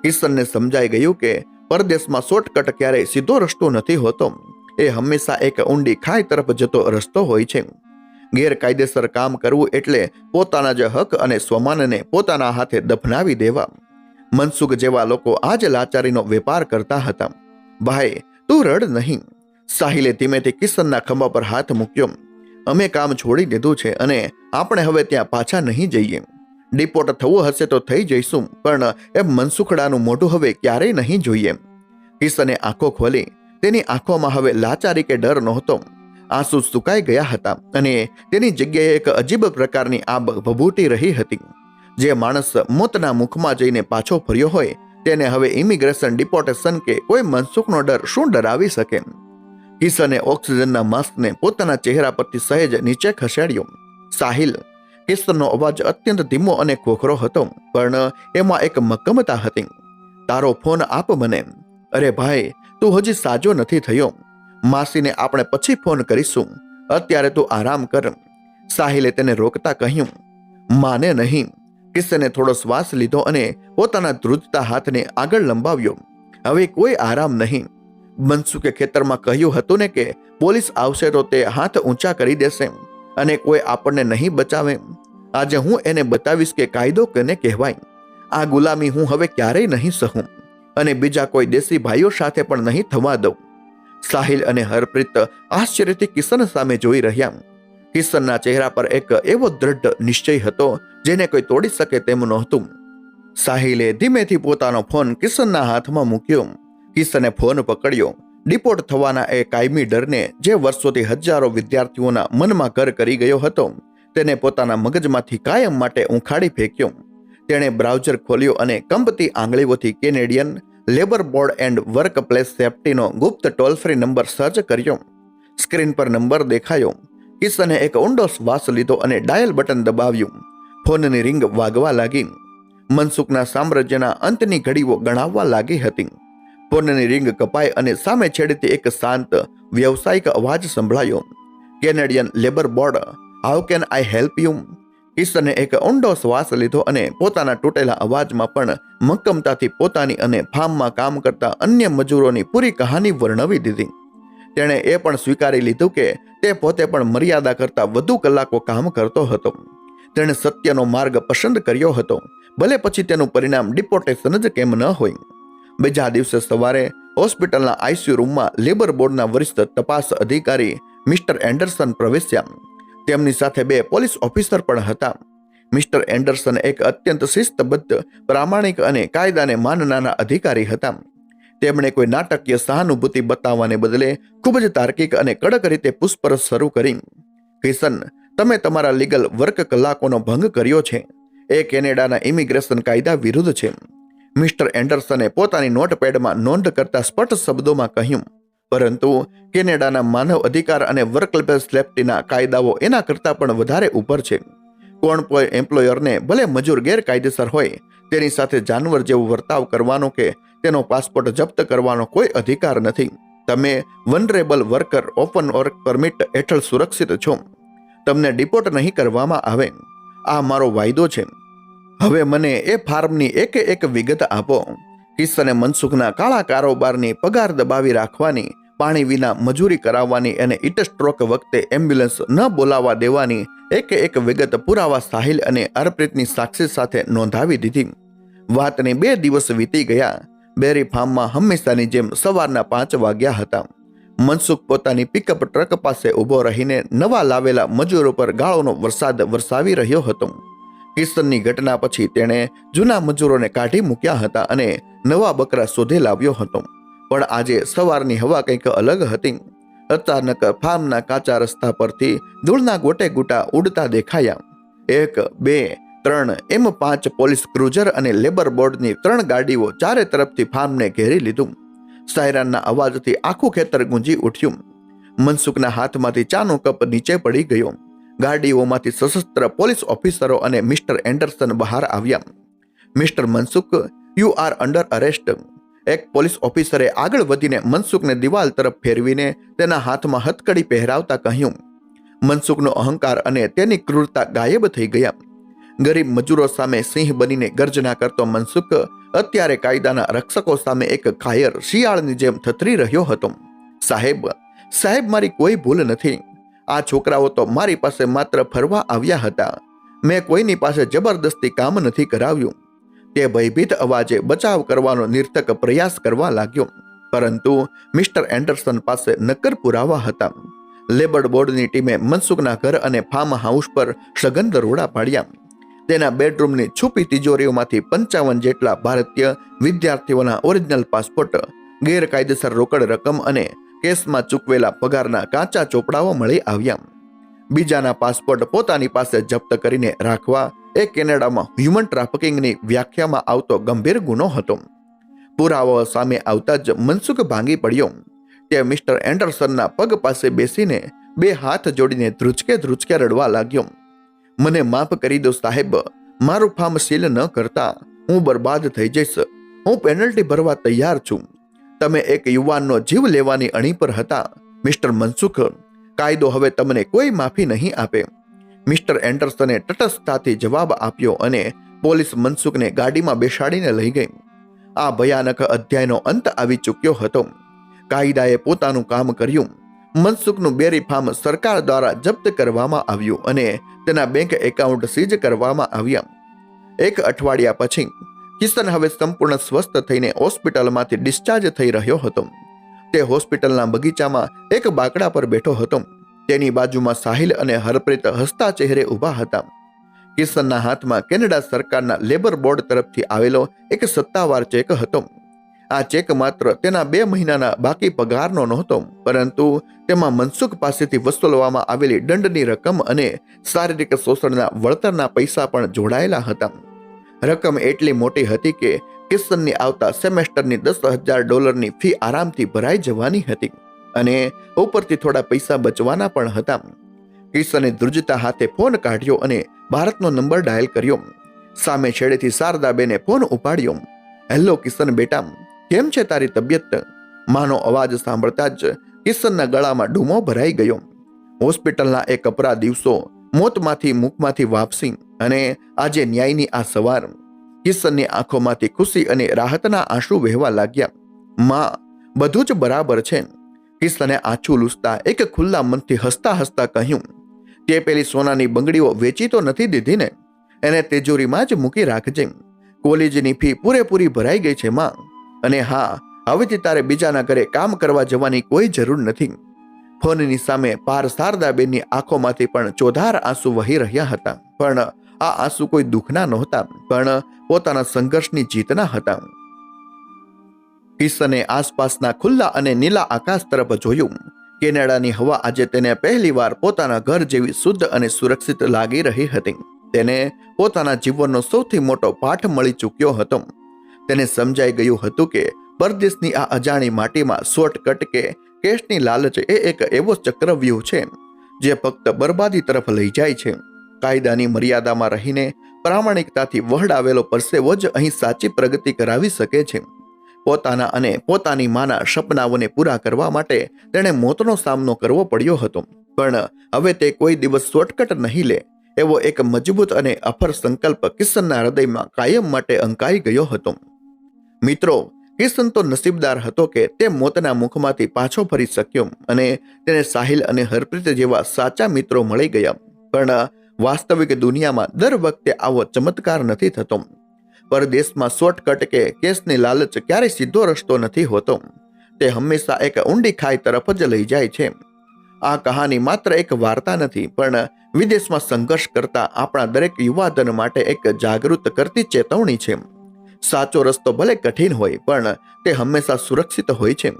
કિશનને સમજાઈ ગયું કે પરદેશમાં શોર્ટકટ ક્યારેય સીધો રસ્તો નથી હોતો. એ હંમેશા એક ઊંડી ખાઈ તરફ જતો રસ્તો હોય છે. ગેરકાયદેસર કામ કરવું એટલે પોતાના જ હક અને સ્વમાનને પોતાના હાથે દફનાવી દેવા. મનસુખ જેવા લોકો આ જ લાચારીનો વેપાર કરતા હતા. ભાઈ, તું રડ નહીં. સાહિલે ધીમેથી કિશનના ખભા પર હાથ મૂક્યો. અમે કામ છોડી દીધું છે અને આપણે હવે ત્યાં પાછા નહીં જઈએ. ડિપોર્ટ થવું હશે તો થઈ જઈશું, પણ એ મનસુખડાનું મોઢું હવે ક્યારેય નહીં જોઈએ. કિશને આંખો ખોલી. તેની આંખોમાં હવે લાચારી કે ડર નહોતો. આંસુ સુકાઈ ગયા હતા અને તેની જગ્યાએ એક અજીબ પ્રકારની આબ ભભૂટી રહી હતી. જે માણસ મોતના મુખમાં જઈને પાછો ફર્યો હોય તેને હવે ઇમિગ્રેશન, ડિપોર્ટેશન કે કોઈ મનસુખનો ડર શું ડરાવી શકે? કિશને ઓક્સિજનના માસ્કને પોતાના ચહેરા પરથી સહેજ નીચે ખસેડ્યો. સાહિલ. કિશનનો અવાજ અત્યંત ધીમો અને ખોખરો હતો, પણ એમાં એક મક્કમતા હતી. તારો ફોન આપ મને. અરે ભાઈ, તું હજી સાજો નથી થયો. માસીને આપણે પછી ફોન કરીશું. અત્યારે તું આરામ કર. સાહિલે તેને રોકતા કહ્યું. માને નહીં. કિશને થોડો શ્વાસ લીધો અને પોતાના ધ્રુજતા હાથને આગળ લંબાવ્યો. હવે કોઈ આરામ નહીં. મનસુખે ખેતરમાં કહ્યું હતું ને કે પોલીસ આવશે તો તે હાથ ઊંચા કરી દેશે અને કોઈ આપણને નહીં બચાવે. આજે હું એને બતાવીશ કે કાયદો કેને કહેવાય. આ ગુલામી હું હવે ક્યારેય નહીં સહું અને બીજા કોઈ દેશી ભાઈઓ સાથે પણ નહીં થવા દઉં. સાહિલ અને હરપ્રીત આશ્ચર્યથી કિશન સામે જોઈ રહ્યા. કિશનના ચહેરા પર એક એવો દ્રઢ નિશ્ચય હતો જેને કોઈ તોડી શકે તેમ નહોતું. સાહિલે ધીમેથી પોતાનો ફોન કિશનના હાથમાં મૂક્યો. કિશને ફોન પકડ્યો. ડિપોર્ટ થવાના એ કાયમી ડરને જે વર્ષોથી હજારો વિદ્યાર્થીઓના મનમાં ઘર કરી ગયો હતો તેને પોતાના મગજમાંથી કાયમ માટે ઉખાડી ફેંક્યો. તેણે બ્રાઉઝર ખોલ્યો અને કંપતી આંગળીઓથી Canadian labour board and work place સેફ્ટીનો ગુપ્ત ટોલ ફ્રી નંબર સર્ચ કર્યો. સ્ક્રીન પર નંબર દેખાયો. કિશને એક ઊંડો શ્વાસ લીધો અને ડાયલ બટન દબાવ્યું. ફોનની રિંગ વાગવા લાગી. મનસુખના સામ્રાજ્યના અંતની ઘડીઓ ગણાવવા લાગી હતી. ફોનની રિંગ કપાઈ અને સામે છેડેથી એક શાંત વ્યવસાયિક અવાજ સંભળાયો. Canadian labour board, how can I help you? કિશને એક ઊંડો શ્વાસ લીધો અને પોતાના તૂટેલા અવાજમાં પણ મક્કમતાથી પોતાની અને ફાર્મમાં કામ કરતા અન્ય મજૂરોની પૂરી કહાની વર્ણવી દીધી. તેણે એ પણ સ્વીકારી લીધું કે તે પોતે પણ મર્યાદા કરતા વધુ કલાકો કામ કરતો હતો. તેણે સત્યનો માર્ગ પસંદ કર્યો હતો, ભલે પછી તેનું પરિણામ ડિપોર્ટેશન જ કેમ ન હોય. બીજા દિવસે સવારે હોસ્પિટલના આઈસીયુ રૂમમાં લેબર બોર્ડના વરિષ્ઠ તપાસ અધિકારી મિસ્ટર એન્ડરસન પ્રવેશ્યા. તેમની સાથે 2 પોલીસ ઓફિસર પણ હતા. મિસ્ટર એન્ડરસન એક અત્યંત શિસ્તબદ્ધ, પ્રામાણિક અને કાયદાને માનનારા અધિકારી હતા. તેમણે કોઈ નાટકીય સહાનુભૂતિ બતાવવાને બદલે ખૂબ જ તાર્કિક અને કડક રીતે પૂછપરછ શરૂ કરી. કિશન, તમે તમારા લીગલ વર્ક કલાકોનો ભંગ કર્યો છે. એ કેનેડાના ઇમિગ્રેશન કાયદા વિરુદ્ધ છે. મિસ્ટર એન્ડરસને પોતાની નોટપેડમાં નોંધ કરતા સ્પષ્ટ શબ્દોમાં કહ્યું. પરંતુ કેનેડાના માનવ અધિકાર અને વર્ક પ્લેસ સેફ્ટીના કાયદાઓ એના કરતાં પણ વધારે ઉપર છે. કોણ કોઈ એમ્પ્લોયરને ભલે મજૂર ગેરકાયદેસર હોય તેની સાથે જાનવર જેવો વર્તાવ કરવાનો કે તેનો પાસપોર્ટ જપ્ત કરવાનો કોઈ અધિકાર નથી. તમે vulnerable worker open work permit હેઠળ સુરક્ષિત છો. તમને ડિપોર્ટ નહીં કરવામાં આવે. આ મારો વાયદો છે. હવે મને એ ફાર્મની એક વિગત આપો. કિશને મનસુખના કાળા કારોબારની પગાર દબાવી રાખવાની, પાણી વિના મજૂરી કરાવવાની અને ઈટ સ્ટ્રોક વખતે એમ્બ્યુલન્સ ન બોલાવવા દેવાની એક વિગત પુરાવા સાહિલ અને હરપ્રીતની સાક્ષી સાથે નોંધાવી દીધી. વાતને 2 દિવસ વીતી ગયા. બેરી ફાર્મમાં હંમેશાની જેમ સવારના 5 વાગ્યા હતા. મનસુખ પોતાની પિકઅપ ટ્રક પાસે ઊભો રહીને નવા લાવેલા મજૂરો પર ગાળોનો વરસાદ વરસાવી રહ્યો હતો. કિશનની ઘટના પછી તેણે જૂના મજૂરોને કાઢી મૂક્યા હતા અને નવા બકરા શોધી લાવ્યો હતો. પણ આજે સવારની હવા કંઈક અલગ હતી. અચાનક ફાર્મના કાચા રસ્તા પરથી ધૂળના ગોટે ગૂટા ઉડતા દેખાયા. 1, 2, 3M5 પોલીસ ક્રુઝર અને લેબર બોર્ડની 3 ગાડીઓ ચારે તરફથી ફાર્મને ઘેરી લીધું. સાયરનના અવાજથી આખું ખેતર ગુંજી ઉઠ્યું. મનસુખના હાથમાંથી ચાનો કપ નીચે પડી ગયો. ગાડીઓમાંથી સશસ્ત્ર પોલીસ ઓફિસરો અને મિસ્ટર એન્ડરસન બહાર આવ્યા. Mister Mansukh, you are under arrest. એક પોલીસ ઓફિસરે આગળ વધીને મનસુખને દિવાલ તરફ ફેરવીને તેના હાથમાં હથકડી પહેરાવતા કહ્યું. મનસુખનો અહંકાર અને તેની ક્રૂરતા ગાયબ થઈ ગયા. ગરીબ મજૂરો સામે સિંહ બનીને ગર્જના કરતો મનસુખ અત્યારે કાયદાના રક્ષકો સામે એક કાયર શિયાળની જેમ થથરી રહ્યો હતો. સાહેબ, મારી કોઈ ભૂલ નથી. આ છોકરાઓ તો મારી પાસે માત્ર ફરવા આવ્યા હતા. મેં કોઈની પાસે જબરદસ્તી કામ નથી કરાવ્યું. તે ભયભીત અવાજે બચાવ કરવાનો નિર્થક પ્રયાસ કરવા લાગ્યો, પરંતુ મિસ્ટર એન્ડરસન પાસે નક્કર પુરાવા હતા. લેબર બોર્ડની ટીમે મનસુખના ઘર અને ફાર્મ હાઉસ પર સઘન દરોડા પાડ્યા. તેના બેડરૂમની છુપી તિજોરીઓમાંથી 55 જેટલા ભારતીય વિદ્યાર્થીઓના ઓરિજિનલ પાસપોર્ટ, ગેરકાયદેસર રોકડ રકમ અને કેસમાં ચૂકવેલા પગારના કાચા ચોપડાઓ મળી આવ્યા. બીજાના પાસપોર્ટ પોતાની પાસે જપ્ત કરીને રાખવા એ કેનેડામાં હ્યુમન ટ્રાફિકિંગની વ્યાખ્યામાં આવતો ગંભીર ગુનો હતો. પુરાવાઓ સામે આવતા જ મનસુખ ભાંગી પડ્યો. તે મિસ્ટર એન્ડરસનના પગ પાસે બેસીને 2 હાથ જોડીને ધ્રુજકે રડવા લાગ્યો. મને માફ કરી દો સાહેબ, મારું ફાર્મ સીલ ન કરતા હું બરબાદ થઈ જઈશ. હું પેનલ્ટી ભરવા તૈયાર છું. તમે એક યુવાનનો જીવ લેવાની અણી પર હતા મિસ્ટર મનસુખ. કાયદો હવે તમને કોઈ માફી નહીં આપે. મિસ્ટર એન્ડરસને તટસ્થતાથી જવાબ આપ્યો અને પોલીસ મનસુખને ગાડીમાં બેસાડીને લઈ ગઈ. આ ભયાનક અધ્યાયનો અંત આવી ચૂક્યો હતો. કાયદાએ પોતાનું કામ કર્યું. મનસુખનું બેરી ફાર્મ સરકાર દ્વારા જપ્ત કરવામાં આવ્યું અને તેના બેંક એકાઉન્ટ સીઝ કરવામાં આવ્યા. 1 અઠવાડિયા પછી કિશન હવે સંપૂર્ણ સ્વસ્થ થઈને હોસ્પિટલમાંથી ડિસ્ચાર્જ થઈ રહ્યો હતો. તે હોસ્પિટલના બગીચામાં એક બાકડા પર બેઠો હતો. તેની બાજુમાં સાહિલ અને હરપ્રીત હસતા ચહેરે ઊભા હતા. કિશનના હાથમાં કેનેડા સરકારના લેબર બોર્ડ તરફથી આવેલો એક સત્તાવાર ચેક હતો. આ ચેક માત્ર તેના 2 મહિનાના બાકી પગારનો નહોતો, પરંતુ તેમાં મનસુખ પાસેથી વસૂલવામાં આવેલી દંડની રકમ અને શારીરિક શોષણના વળતરના પૈસા પણ જોડાયેલા હતા. રકમ એટલી મોટી હતી કે કિશનની આવતા સેમેસ્ટરની $10,000 ફી આરામથી ભરાઈ જવાની હતી અને ઉપરથી થોડા પૈસા બચવાના પણ હતા. કિશને ધ્રુજતા હાથે ફોન કાઢ્યો અને ભારતનો નંબર ડાયલ કર્યો. સામે છેડેથી શારદાબેને ફોન ઉપાડ્યો. હેલો કિશન બેટા, કેમ છે તારી તબિયત? માનો અવાજ સાંભળતા જ કિશનના ગળામાં ડૂમો ભરાઈ ગયો. હોસ્પિટલના એ કપરા દિવસો, મોતમાંથી મુખમાંથી વાપસી અને આજે ન્યાયની આ સવાર. કિશનની આંખોમાંથી ખુશી અને રાહતના આંસુ વહેવા લાગ્યા. માં, બધું જ બરાબર છે. કિશને આંચું લૂસતા એક ખુલ્લા મનથી હસતા હસતા કહ્યું, તે પેલી સોનાની બંગડીઓ વેચી તો નથી દીધી ને? એને તિજોરીમાં જ મૂકી રાખજે. કોલેજની ફી પૂરેપૂરી ભરાઈ ગઈ છે માં. અને હા, હવેથી તારે બીજાના ઘરે કામ કરવા જવાની કોઈ જરૂર નથી. ફોનની સામે પાર શારદાબેનની આંખોમાંથી પણ ચોધાર આંસુ વહી રહ્યા હતા. પણ આ આંસુ કોઈ દુઃખના નહોતા, પણ પોતાના સંઘર્ષની જીતના હતા. કિશને આસપાસના ખુલ્લા અને નીલા આકાશ તરફ જોયું. કેનેડાની હવા આજે તેને પહેલીવાર પોતાના ઘર જેવી શુદ્ધ અને સુરક્ષિત લાગી રહી હતી. તેને પોતાના જીવનનો સૌથી મોટો પાઠ મળી ચૂક્યો હતો. તેને સમજાઈ ગયું હતું કે પરદેશની આ અજાણી માટીમાં શોર્ટકટ કે કેશની લાલચ એ એક એવો ચક્રવ્યૂહ છે જે ફક્ત બરબાદી તરફ લઈ જાય છે. કાયદાની મર્યાદામાં રહીને પ્રામાણિકતાથી વહડાવેલો પરસેવો જ અહીં સાચી પ્રગતિ કરાવી શકે છે. પોતાના અને પોતાની માના સપનાઓને પૂરા કરવા માટે તેણે મોતનો સામનો કરવો પડ્યો હતો, પણ હવે તે કોઈ દિવસ શોર્ટકટ નહીં લે એવો એક મજબૂત અને અફર સંકલ્પ કિશનના હૃદયમાં કાયમ માટે અંકાઈ ગયો હતો. મિત્રો, કિશન તો નસીબદાર હતો કે તે મોતના મુખમાંથી પાછો ફરી શક્યો અને તેને સાહિલ અને હરપ્રીત જેવા સાચા મિત્રો મળી ગયા. પણ વાસ્તવિક દુનિયામાં દર વખતે આવો ચમત્કાર નથી થતો. પરદેશમાં શોર્ટકટ કે કેસની લાલચ ક્યારેય સીધો રસ્તો નથી હોતો. તે હંમેશા એક ઊંડી ખાઈ તરફ જ લઈ જાય છે. આ કહાની માત્ર એક વાર્તા નથી, પણ વિદેશમાં સંઘર્ષ કરતા આપણા દરેક યુવાધન માટે એક જાગૃત કરતી ચેતવણી છે. સાચો રસ્તો ભલે કઠિન હોય, પણ તે હંમેશા સુરક્ષિત હોય છે.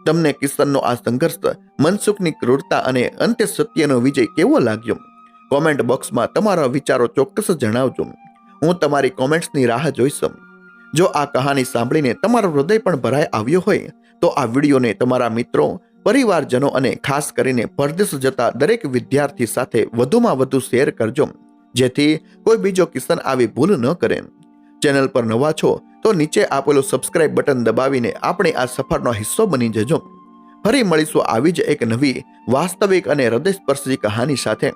તમને કિશનનો આ સંઘર્ષ, મનસુખની ક્રૂરતા અને અંતે સત્યનો વિજય કેવો લાગ્યો? કોમેન્ટ બોક્સમાં તમારા વિચારો ચોક્કસ જણાવજો. હું તમારી કોમેન્ટ્સની રાહ જોઈશ. જો આ કહાની સાંભળીને તમારું હૃદય પણ ભરાઈ આવ્યો હોય તો આ વિડીયોને તમારા મિત્રો, પરિવારજનો અને ખાસ કરીને પરદેશ જતા દરેક વિદ્યાર્થી સાથે વધુમાં વધુ શેર કરજો, જેથી કોઈ બીજો કિશન આવી ભૂલ ન કરે. ચેનલ પર નવા છો તો નીચે આપેલું સબસ્ક્રાઇબ બટન દબાવીને આપણે આ સફરનો હિસ્સો બની જજો. ફરી મળીશું આવી જ એક નવી વાસ્તવિક અને હૃદયસ્પર્શી કહાની સાથે.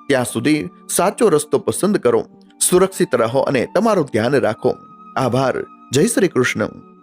ત્યાં સુધી સાચો રસ્તો પસંદ કરો, સુરક્ષિત રહો અને તમારું ધ્યાન રાખો. આભાર. જય શ્રી કૃષ્ણ.